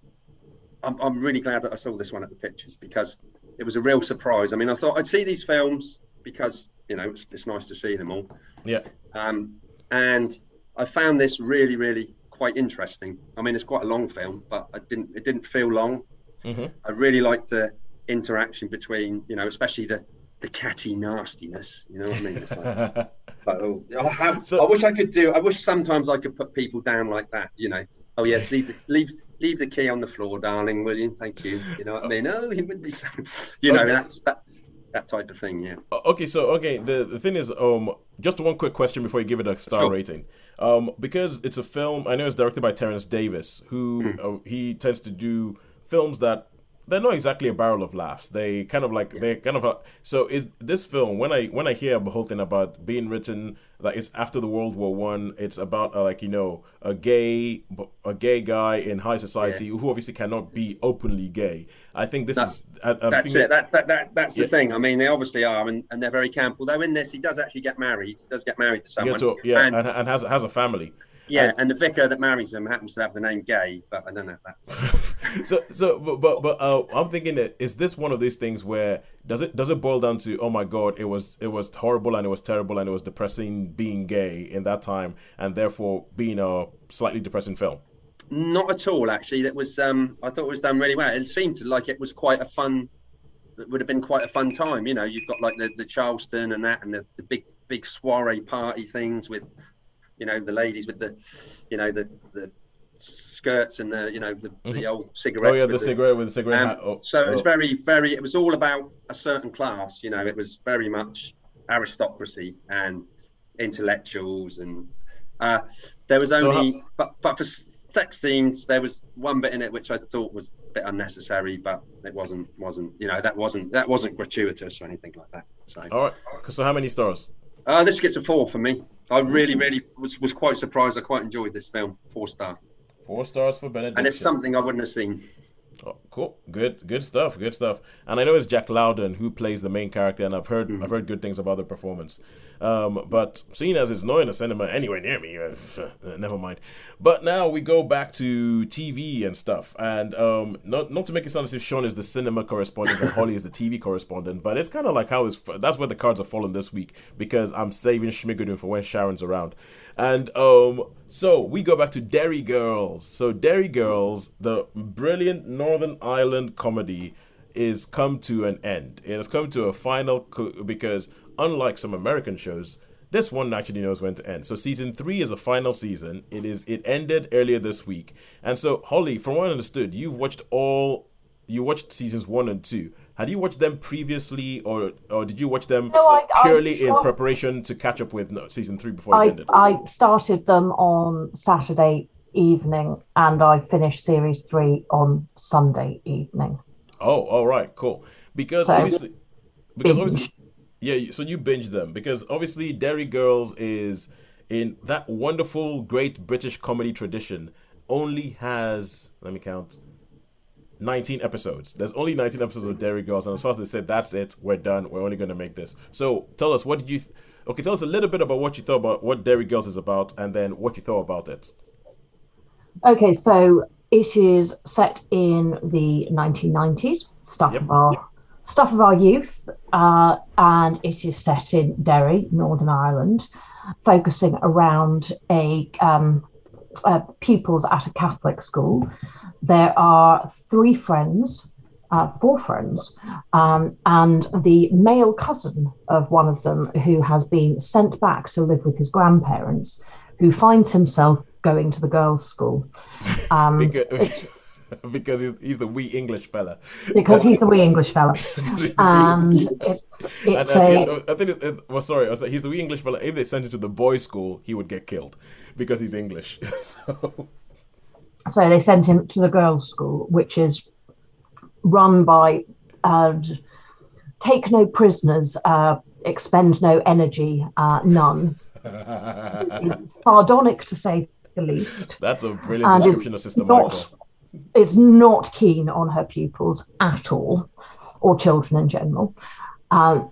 I'm really glad that I saw this one at the pictures, because it was a real surprise. I mean, I thought I'd see these films because it's nice to see them all. Yeah. And I found this really, really quite interesting. I mean, it's quite a long film, but it didn't feel long. Mm-hmm. I really liked the interaction between, especially the catty nastiness. You know what I mean? It's like, I wish sometimes I could put people down like that. Oh yes, leave the key on the floor, darling, will you? Thank you. You know what I mean? Oh, he wouldn't be so. That's that type of thing. Yeah. Okay. So the thing is, just one quick question before you give it a star rating. Because it's a film. I know it's directed by Terence Davis, who he tends to do films that. They're not exactly a barrel of laughs. They kind of so is this film, when I hear the whole thing about being written that it's after the World War One, it's about a gay guy in high society who obviously cannot be openly gay. I think that's it. That's the thing. I mean, they obviously are, and they're very camp. Although in this, he does actually get married. He does get married to someone. And has a family. Yeah, and the vicar that marries him happens to have the name Gay, but I don't know if that's... But I'm thinking that, is this one of these things where does it boil down to, oh my God, it was horrible and it was terrible and it was depressing being gay in that time, and therefore being a slightly depressing film? Not at all, actually. That was I thought it was done really well. It seemed like it was quite a fun. It would have been quite a fun time. You've got like the Charleston and that, and the big soiree party things with. The ladies with the skirts and the old cigarettes. Oh yeah, the cigarette with the cigarette hat. So it was very, very. It was all about a certain class. It was very much aristocracy and intellectuals and There was only, but for sex scenes, there was one bit in it which I thought was a bit unnecessary, but it wasn't that wasn't gratuitous or anything like that. So all right. So how many stars? This gets a 4 for me. I really was quite surprised. I quite enjoyed this film. 4 star. 4 stars for Benediction. And it's something I wouldn't have seen. Oh, cool, good stuff. And I know it's Jack Lowden who plays the main character, and I've heard good things about the performance. But seeing as it's not in a cinema anywhere near me, never mind. But now we go back to TV and stuff, and not to make it sound as if Shaun is the cinema correspondent and Holly is the TV correspondent, but it's kind of like that's where the cards are falling this week, because I'm saving Schmigadoon for when Sharon's around. And so we go back to Derry Girls. So Derry Girls, the brilliant Northern Ireland comedy, is come to an end. It has come to a final because unlike some American shows, this one actually knows when to end. So season 3 is the final season. It ended earlier this week. And so Holly, from what I understood, you watched seasons 1 and 2. Had you watched them previously, or did you watch them purely in preparation to catch up with season 3 before it ended? I started them on Saturday evening, and I finished series 3 on Sunday evening. Oh, all right, cool. Because obviously, yeah. So you binged them because obviously Derry Girls is in that wonderful, great British comedy tradition. Only has, let me count, 19 episodes. There's only 19 episodes of Derry Girls, and as far as they said, that's it. We're done. We're only going to make this. So tell us, tell us a little bit about what you thought about what Derry Girls is about, and then what you thought about it. Okay, so it is set in the 1990s, stuff of our youth, and it is set in Derry, Northern Ireland, focusing around pupils at a Catholic school. There are 4 friends, and the male cousin of one of them, who has been sent back to live with his grandparents, who finds himself going to the girls' school. Because he's the wee English fella. Because he's the wee English fella, and he's the wee English fella. If they sent him to the boys' school, he would get killed because he's English. So they sent him to the girls' school, which is run by take no prisoners, expend no energy, none. It's sardonic to say the least. That's a brilliant description of Sister Michael. Is not keen on her pupils at all, or children in general. And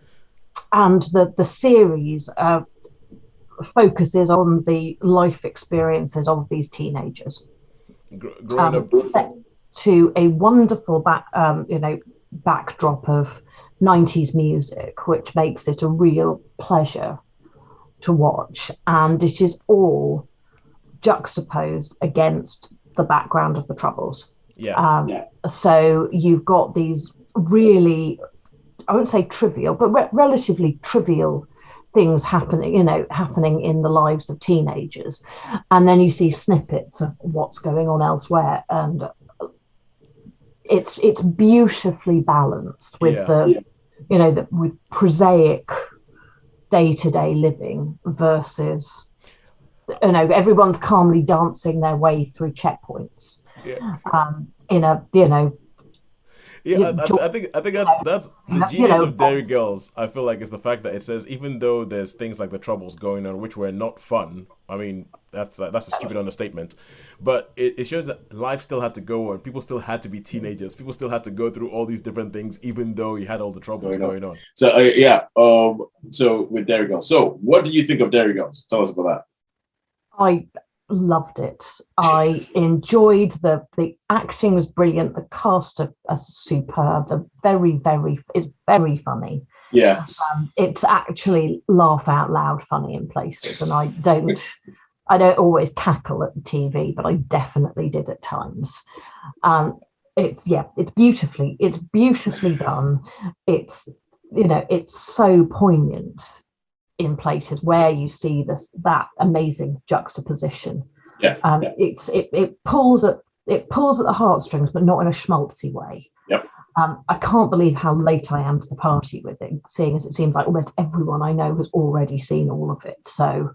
the series focuses on the life experiences of these teenagers. Growing up, set to a wonderful backdrop of 90s music, which makes it a real pleasure to watch. And it is all juxtaposed against the background of the Troubles. So you've got these really, I wouldn't say trivial, but relatively trivial things happening in the lives of teenagers, and then you see snippets of what's going on elsewhere, and it's beautifully balanced with with prosaic day-to-day living versus everyone's calmly dancing their way through checkpoints. I think that's the genius of Derry Girls. I feel like it's the fact that it says even though there's things like the Troubles going on which were not fun. I mean, that's a stupid understatement, but it shows that life still had to go on. People still had to be teenagers. People still had to go through all these different things, even though you had all the Troubles going on. So so with Derry Girls. So what do you think of Derry Girls? Tell us about that. I loved it. I enjoyed the acting was brilliant. The cast are superb. It's very funny. Yes. It's actually laugh out loud funny in places, and I don't always cackle at the TV, but I definitely did at times. It's beautifully done. It's so poignant in places where you see that amazing juxtaposition. It pulls at the heartstrings, but not in a schmaltzy way. Yep. I can't believe how late I am to the party with it, seeing as it seems like almost everyone I know has already seen all of it. So,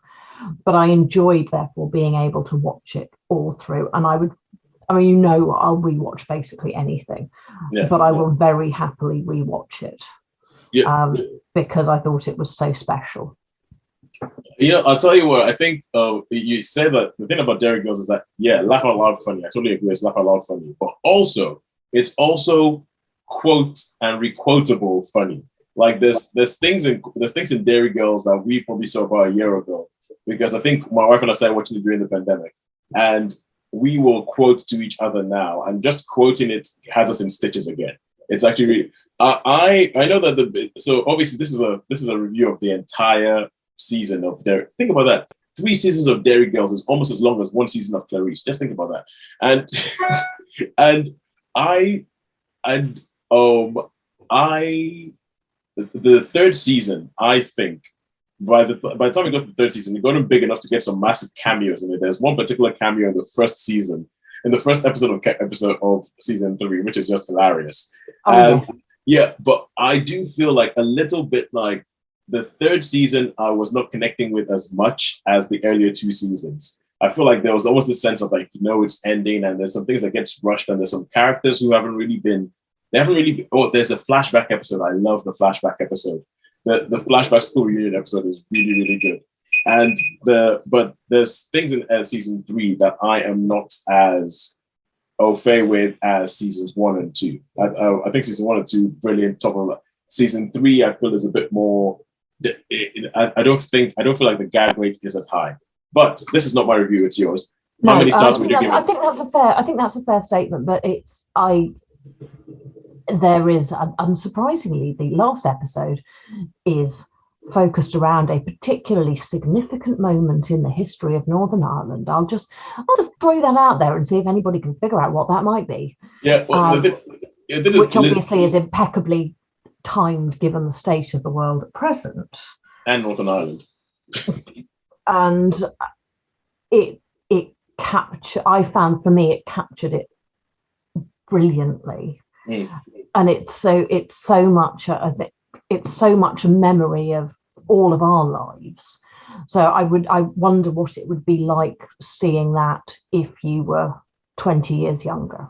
but I enjoyed, therefore, being able to watch it all through. And I'll rewatch basically anything, but I will very happily rewatch it because I thought it was so special. I'll tell you what, I think you said that the thing about Derry Girls is that, laugh out loud funny. I totally agree, it's laugh out loud funny. But it's also quote and requotable funny. Like there's things in Derry Girls that we probably saw about a year ago, because I think my wife and I started watching it during the pandemic, and we will quote to each other now, and just quoting it has us in stitches again. It's actually I know that so obviously this is a review of the entire season of Derry. Think about that. 3 seasons of Derry Girls is almost as long as 1 season of Clarice. Just think about that. And the third season, I think, by the time we got to the third season, we got him big enough to get some massive cameos in it. There's one particular cameo in the first season, in the first episode of season 3, which is just hilarious. But I do feel like a little bit like the third season, I was not connecting with as much as the earlier 2 seasons. I feel like there was always this sense of like, it's ending, and there's some things that gets rushed, and there's some characters who haven't really been. There's a flashback episode. I love the flashback episode. The flashback school reunion episode is really, really good. But there's things in season 3 that I am not as au fait with as seasons 1 and 2. I think season 1 and 2 brilliant. Top of season 3, I feel is a bit more. I don't feel like the gag rate is as high. But this is not my review; it's yours. How many stars would you give it? I think that's a fair statement. But there is, unsurprisingly, the last episode is focused around a particularly significant moment in the history of Northern Ireland. I'll just throw that out there and see if anybody can figure out what that might be. Yeah, which obviously is impeccably timed given the state of the world at present. And Northern Ireland. And it I found, for me, it captured it brilliantly. And it's so much a memory of all of our lives. So I wonder what it would be like seeing that if you were 20 years younger.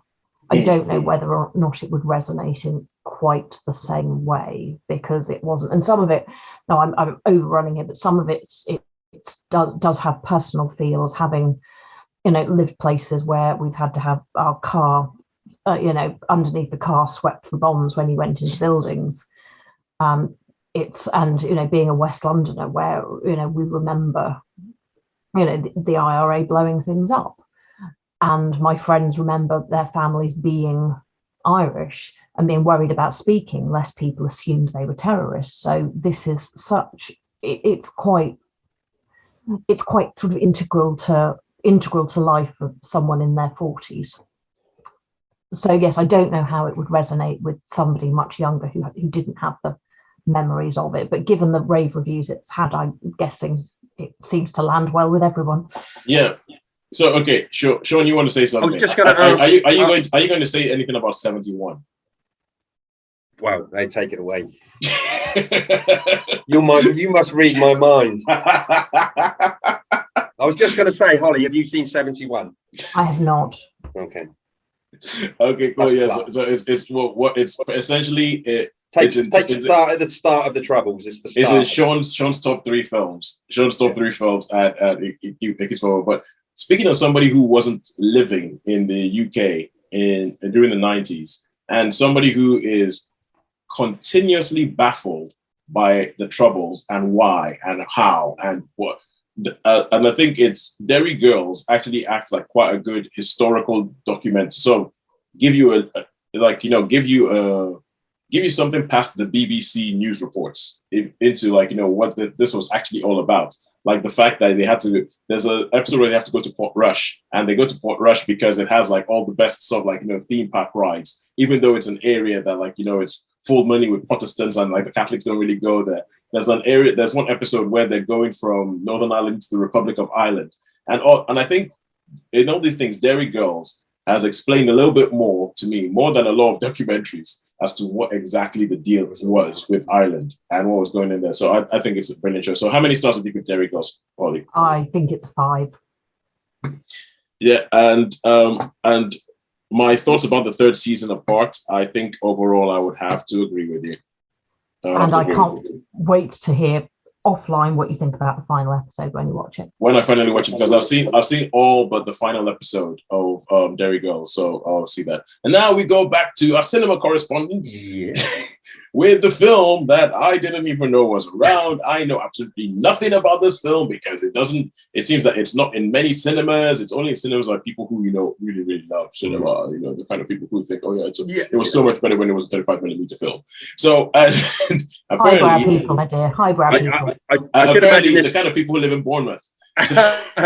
I don't know whether or not it would resonate in quite the same way, because it wasn't. And some of it, no, I'm overrunning it, but some of it does have personal feels, having, lived places where we've had to have our car, underneath the car swept for bombs when you went into buildings. Being a West Londoner where, we remember, the IRA blowing things up. And my friends remember their families being Irish and being worried about speaking, lest people assumed they were terrorists. So this is it's quite sort of integral to life of someone in their 40s. So yes, I don't know how it would resonate with somebody much younger who didn't have the memories of it. But given the rave reviews it's had, I'm guessing it seems to land well with everyone. Yeah. So okay, sure. Shaun, you want to say something? I was just going to ask. Are you going to say anything about 71? Well, they take it away. You must read my mind. I was just going to say, Holly, have you seen 71? I have not. Okay. Okay, cool. Yeah. So it's what it's essentially it. Start at the start of the Troubles. It's the start. It's Shaun's top 3 films. Shaun's top 3 films at it forward. But speaking of somebody who wasn't living in the UK during the 90s, and somebody who is continuously baffled by the Troubles and why and how and what, and I think it's Derry Girls actually acts like quite a good historical document. So give you give you something past the BBC news reports into what this was actually all about. Like the fact that there's an episode where they have to go to Port Rush, and they go to Port Rush because it has all the best sort of theme park rides, even though it's an area that it's full money with Protestants and the Catholics don't really go there. There's one episode where they're going from Northern Ireland to the Republic of Ireland. And I think in all these things, Derry Girls has explained a little bit more to me, more than a lot of documentaries, as to what exactly the deal was with Ireland and what was going in there. So I think it's a brilliant show. So how many stars would you give Derry Girls, Polly? I think it's 5. Yeah, and my thoughts about the third season apart, I think overall I would have to agree with you. And I can't wait to hear offline what you think about the final episode when you watch it. When I finally watch it, because I've seen all but the final episode of Derry Girls, so I'll see that. And now we go back to our cinema correspondent with the film that I didn't even know was around. I know absolutely nothing about this film because it seems that it's not in many cinemas. It's only in cinemas by people who, really, really love cinema. The kind of people who think, oh yeah, it was so much better when it was a 35mm film. So apparently, highbrow people, my dear, highbrow people. I should imagine this, the kind of people who live in Bournemouth.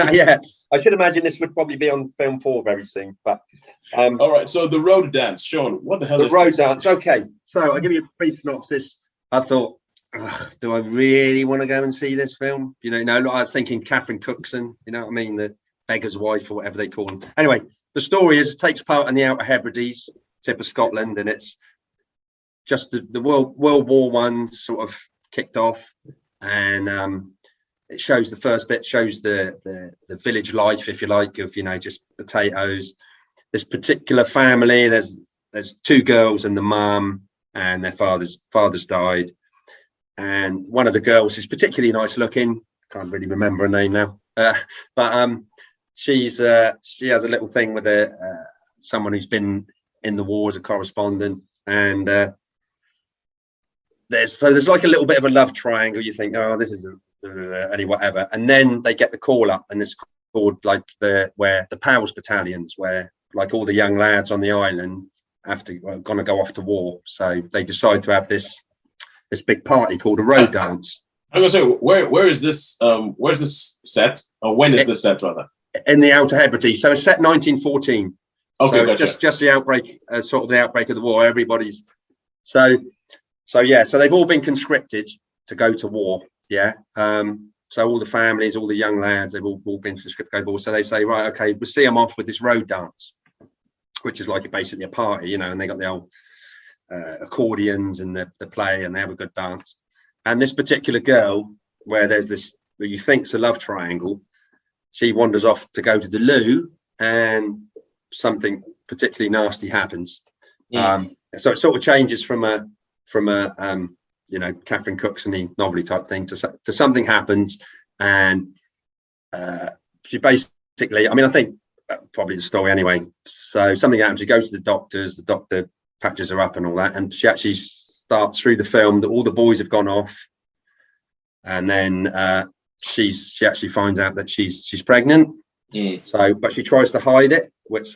Yeah, I should imagine this would probably be on film 4 very soon. But all right, so the road dance, Shaun. What the hell is the road this? dance? Okay, so I'll give you a brief synopsis. I thought, do I really want to go and see this film? I was thinking Catherine Cookson. You know what I mean? The beggar's wife or whatever they call them. Anyway, the story takes part in the Outer Hebrides, tip of Scotland, and it's just the World War One's sort of kicked off, and it shows the first bit, shows the village life, if you like, of just potatoes. This particular family, there's 2 girls and the mum, and their father's died, and one of the girls is particularly nice looking. Can't really remember her name now, but she has a little thing with someone who's been in the war as a correspondent, and there's like a little bit of a love triangle. You think, oh, this is any whatever, and then they get the call up, and it's called like the PALS battalions, where like all the young lads on the island gonna go off to war. So they decide to have this big party called a road dance. I'm gonna say, where is this? Where's this set? Or when is this set rather? In the Outer Hebrides. So it's set 1914. Okay, so it's gotcha. just the outbreak, sort of the outbreak of the war. Everybody's so they've all been conscripted to go to war. Yeah. So all the families, all the young lads, they've all been conscripted to go to war. So they say, right, okay, we'll see them off with this road dance, which is like basically a party, and they got the old accordions and the play, and they have a good dance. And this particular girl, where there's this, where you think's a love triangle, she wanders off to go to the loo, and something particularly nasty happens. So it sort of changes from a Catherine Cookson-y novelty type thing to something happens, and she basically, I think probably the story anyway. So something happens. She goes to the doctors. The doctor patches her up and all that, and she actually starts through the film that all the boys have gone off, and then she actually finds out that she's pregnant. So, but she tries to hide it, and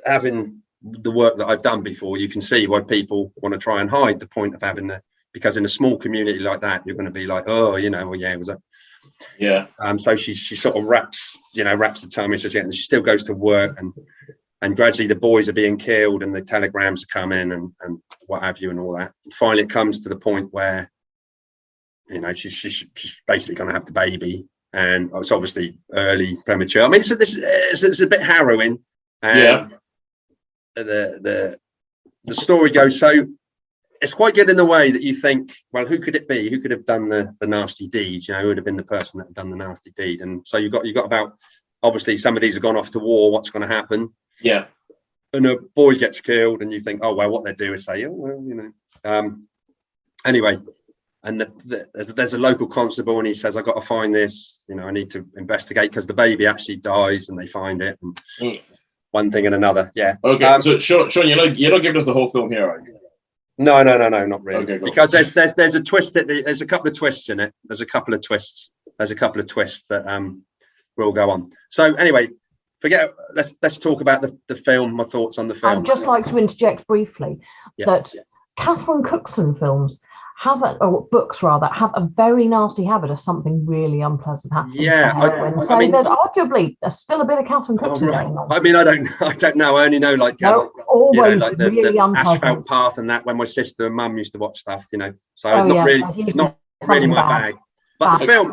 having the work that I've done before, you can see why people want to try and hide the point of having because in a small community like that, you're going to be like, oh, it was a. Yeah. So she sort of wraps the tummy, and she still goes to work, and gradually the boys are being killed, and the telegrams are coming, and what have you, and all that. And finally, it comes to the point where, she's basically going to have the baby, and it's obviously early, premature. It's a bit harrowing. And the story goes, so it's quite good in the way that you think, well, who could it be? Who could have done the nasty deed? Who would have been the person that had done the nasty deed? And so you got about, obviously some of these have gone off to war. What's going to happen? Yeah. And a boy gets killed, and you think, oh well, what they do is say, oh well, anyway. And there's a local constable, and he says, I've got to find this. I need to investigate, because the baby actually dies, and they find it. And one thing and another. Yeah. Okay. So Shaun, you're not giving us the whole film here, are you? No, not really. Okay, because there's a twist there's a couple of twists in it. There's a couple of twists that will go on. So anyway, let's talk about the film. My thoughts on the film. I'd just like to interject briefly that Catherine Cookson films books have a very nasty habit of something really unpleasant happening. Yeah, there's arguably still a bit of Catherine Cookson going on. I don't know. I only know always the unpleasant Asphalt Path and that, when my sister and mum used to watch stuff. So it's not really my bag. But the film,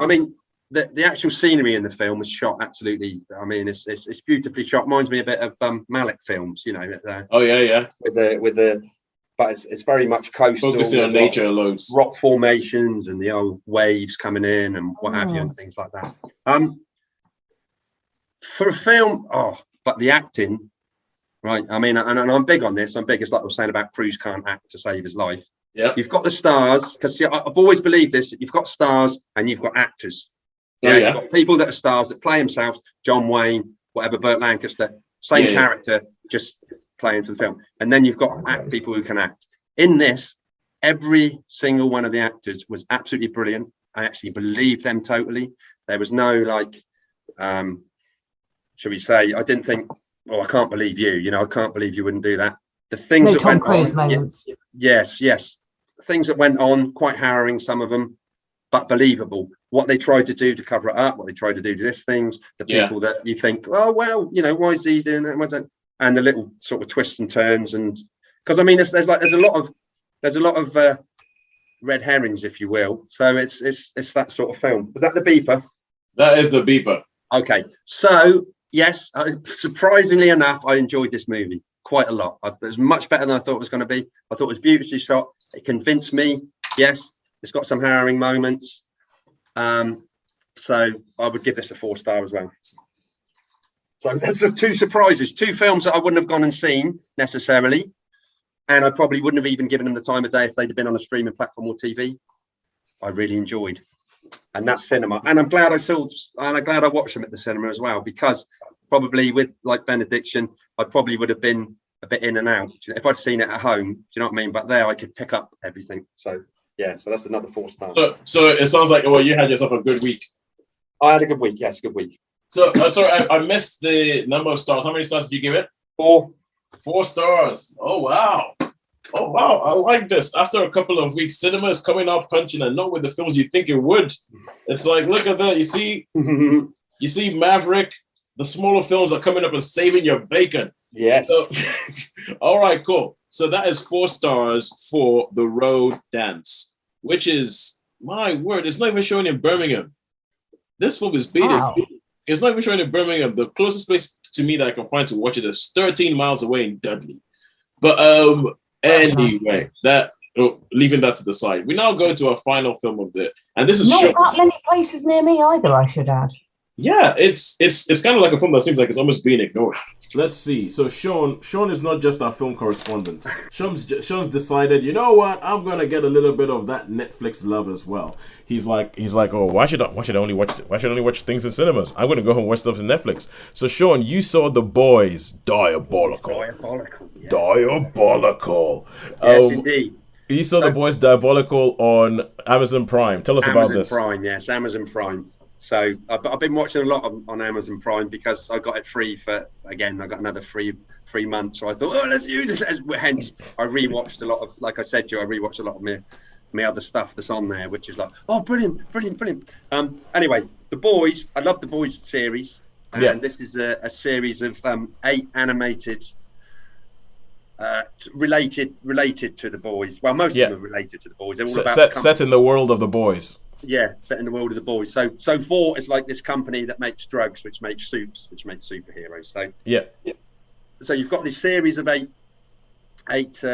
the actual scenery in the film was shot absolutely. I mean, it's beautifully shot. Reminds me a bit of Malick films, you know. Oh yeah. With the, but it's very much coastal. Focusing on nature loads, rock formations, and the old waves coming in, and what have you, and things like that. For a film, but the acting, right? I mean, and I'm big on this. I'm big. It's like I was saying about Cruise can't act to save his life. Yeah, you've got the stars, because I've always believed this. You've got stars and you've got actors. You've got people that are stars that play themselves. John Wayne, whatever, Burt Lancaster, same character, just playing for the film. And then you've got people who can act. In this, every single one of the actors was absolutely brilliant. I actually believed them totally. There was no shall we say, I didn't think, I can't believe you. You know, I can't believe you wouldn't do that. The things that went on, yes, things that went on, quite harrowing, some of them, but believable. What they tried to do to cover it up, what they tried to do to this things, the people that you think, why is he doing that? And the little sort of twists and turns, and because I mean, there's a lot of red herrings, if you will. So it's that sort of film. Was that the beeper? That is the beeper. Okay, so yes, surprisingly enough, I enjoyed this movie quite a lot. It was much better than I thought it was going to be. I thought it was beautifully shot. It convinced me. Yes, it's got some harrowing moments. So I would give this a 4-star as well. So that's two surprises, two films that I wouldn't have gone and seen necessarily, and I probably wouldn't have even given them the time of day if they'd have been on a streaming platform or TV. I really enjoyed, and that's cinema. And I'm glad I watched them at the cinema as well, because probably with like Benediction, I probably would have been a bit in and out. If I'd seen it at home, do you know what I mean? But there I could pick up everything. So yeah, so that's another 4-star. So it sounds like, you had yourself a good week. I had a good week, yes, good week. So sorry, I missed the number of stars. How many stars did you give it? 4. 4 stars. Oh wow, I like this. After a couple of weeks, cinema is coming out punching, and not with the films you think it would. It's like, look at that. You see Maverick. The smaller films are coming up and saving your bacon. Yes. So, all right, cool. So that is 4 stars for The Road Dance, which is, my word, it's not even showing in Birmingham. This film is beat. It's not even showing in Birmingham. The closest place to me that I can find to watch it is 13 miles away in Dudley. But anyway, leaving that to the side, we now go to our final film of the, and this is not that many places near me either, I should add. Yeah, it's kind of like a film that seems like it's almost being ignored. Let's see. So Shaun is not just our film correspondent. Shaun's decided, you know what? I'm gonna get a little bit of that Netflix love as well. He's like, oh, why should I only watch things in cinemas? I'm gonna go and watch stuff on Netflix. So Shaun, you saw The Boys, Diabolical. Yes. Diabolical. Yes, indeed. You saw The Boys, Diabolical on Amazon Prime. Tell us about this. Amazon Prime. So I've been watching a lot on Amazon Prime because I got it free I got another free month. So I thought, let's use it. Hence, I rewatched a lot of, like I said to you, I rewatched a lot of my other stuff that's on there, which is like, brilliant. Anyway, The Boys, I love The Boys series. And this is a series of 8 animated, related to The Boys. Well, most of them are related to The Boys. They're all about set in the world of The Boys. Yeah, set in the world of The Boys. So Vought is like this company that makes drugs, which makes soups, which makes superheroes. So So you've got this series of eight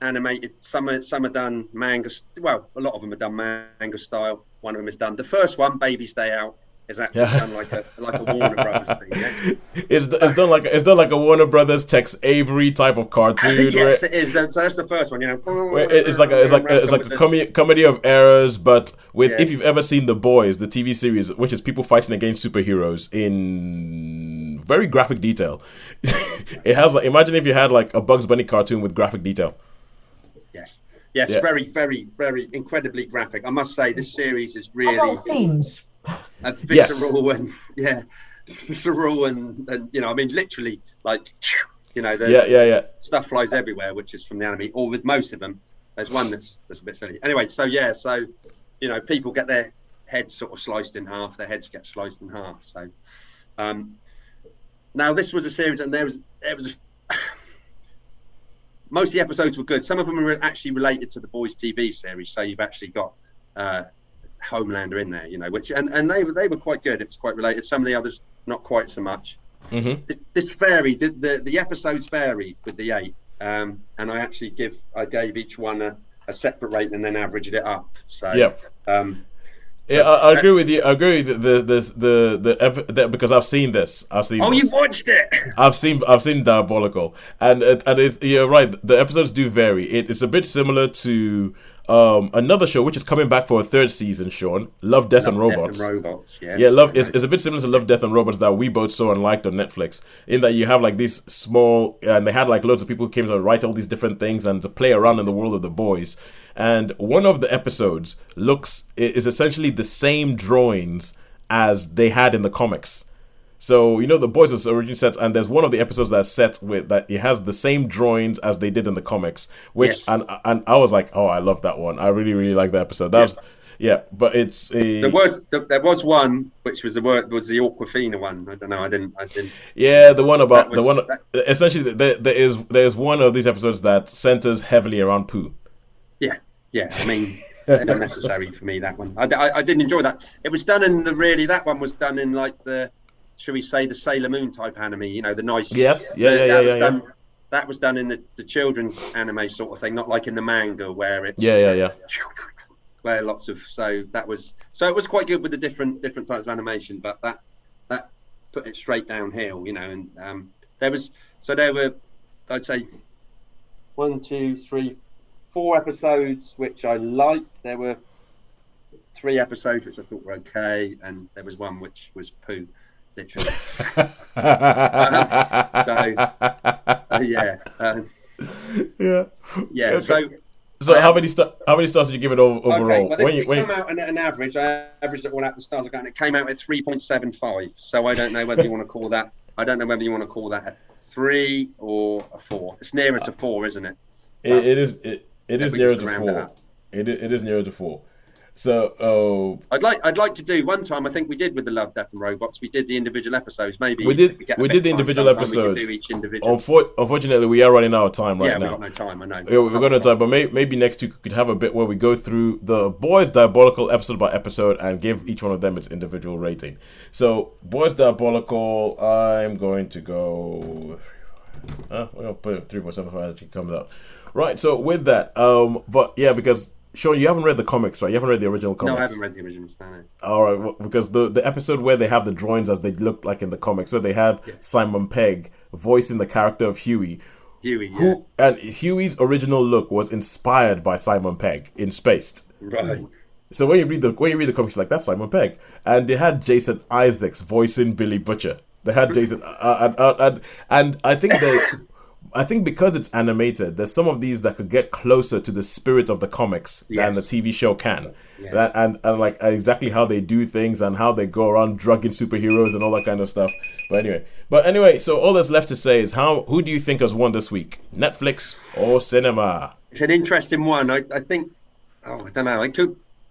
animated. Some are done manga. Well, a lot of them are done manga style. One of them is done. The first one, Baby's Day Out, is actually done like a Warner Brothers thing. Yeah? It's done like a Warner Brothers Tex Avery type of cartoon. Yes, right? it is. So that's the first one. You know, it's like a comedy of errors, but with if you've ever seen The Boys, the TV series, which is people fighting against superheroes in very graphic detail. It has like, imagine if you had like a Bugs Bunny cartoon with graphic detail. Yes, very, very, very incredibly graphic. I must say, this series is really adult themes. Visceral and visceral and you know, I mean, literally, like, you know, stuff flies everywhere, which is from the anime. Or with most of them, there's one that's a bit silly. Anyway, so you know, people get their heads sort of sliced in half. Their heads get sliced in half. So now this was a series, and there was most of the episodes were good. Some of them are actually related to the Boys TV series. So you've actually got Homelander in there, you know, which and they were quite good. It was quite related. Some of the others not quite so much. This varied. The episodes varied with the 8, and I gave each one a separate rating and then averaged it up. So yeah, I agree with you. I agree with because I've seen this. Oh, you've watched it? I've seen Diabolical, and you're right. The episodes do vary. It's a bit similar to another show which is coming back for a 3rd season, Shaun. Love, Death and Robots. Yes. Yeah, it's a bit similar to Love, Death and Robots that we both saw and liked on Netflix. In that you have like these small, and they had like loads of people who came to write all these different things and to play around in the world of the boys. And one of the episodes is essentially the same drawings as they had in the comics. So, you know, the boys was originally set, and there's one of the episodes that's set with that it has the same drawings as they did in the comics, which, and I was like, oh, I love that one. I really, really like that episode. But it's there was one which was the Aquafina one. I don't know. I didn't. Yeah, the one about essentially there's one of these episodes that centers heavily around poo. Yeah. I mean, not necessary for me, that one. I didn't enjoy that. It was done in that one was done in like the, should we say, the Sailor Moon type anime, you know, the nice... Yes, that was done in the children's anime sort of thing, not like in the manga where it's... Where lots of... So it was quite good with the different types of animation, but that put it straight downhill, you know, and there were, I'd say, 1, 2, 3, 4 episodes which I liked. There were 3 episodes which I thought were okay, and there was one which was poo. Literally. So how many stars did you give it overall? Okay, well, it came out an average. I averaged it all out the stars I got, and it came out at 3.75. So I don't know whether you want to call that. I don't know whether you want to call that a 3 or a 4. It's nearer to 4, isn't it? It is nearer to 4. It is nearer to 4. So I'd like to do one time. I think we did with the Love, Death and Robots. We did the individual episodes. Maybe we did the individual episodes. We do each individual. Unfortunately, we are running out of time right now. Yeah, we've got no time. I know. We've got no time, but maybe next week we could have a bit where we go through the Boys Diabolical episode by episode and give each one of them its individual rating. So Boys Diabolical, I'm going to go. We're gonna put 3.75 actually comes out. Right. So with that, but yeah, because. Shaun, you haven't read the comics, right? You haven't read the original comics? No, I haven't read the originals, no. All right, well, because the episode where they have the drawings as they look like in the comics, where they have Simon Pegg voicing the character of Huey. And Huey's original look was inspired by Simon Pegg in Spaced. Right. So when you read the comics, you're like, that's Simon Pegg. And they had Jason Isaacs voicing Billy Butcher. They had Jason... and I think because it's animated, there's some of these that could get closer to the spirit of the comics than the TV show can. Yes. And like exactly how they do things and how they go around drugging superheroes and all that kind of stuff. But anyway, so all that's left to say is who do you think has won this week? Netflix or cinema? It's an interesting one. I think I don't know.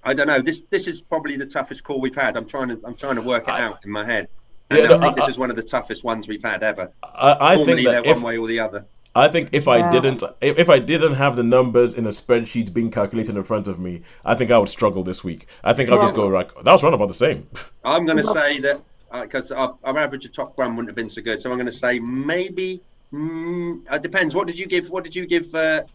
I don't know. This is probably the toughest call we've had. I'm trying to work it out in my head. I think this is one of the toughest ones we've had ever. I think that one way or the other. I think if I didn't have the numbers in a spreadsheet being calculated in front of me, I think I would struggle this week. I think I'll just go like that was round about the same. I'm going to say that because our average of top one wouldn't have been so good, so I'm going to say maybe. It depends. What did you give? The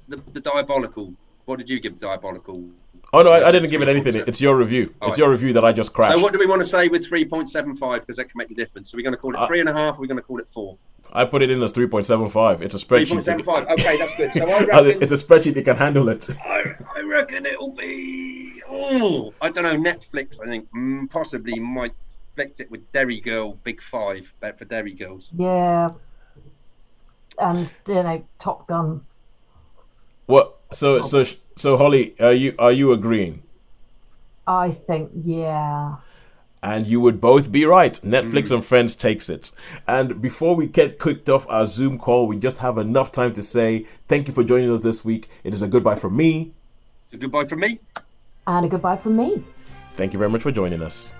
Diabolical? What did you give Diabolical? Oh no, I didn't give it anything. It's your review. It's your review that I just crashed. So what do we want to say with 3.75? Because that can make a difference. So we're going to call it 3.5. Or we're going to call it 4. I put it in as 3.75. It's a spreadsheet. 3.75. Okay, that's good. So I reckon it's a spreadsheet that can handle it. I reckon it'll be. I don't know. Netflix, I think, possibly might flick it with Derry Girl, Big 5 for Derry Girls. Yeah. And Top Gun. What? So Holly, are you agreeing? I think yeah. And you would both be right. Netflix and Friends takes it. And before we get kicked off our Zoom call, we just have enough time to say thank you for joining us this week. It is a goodbye from me. A goodbye from me. And a goodbye from me. Thank you very much for joining us.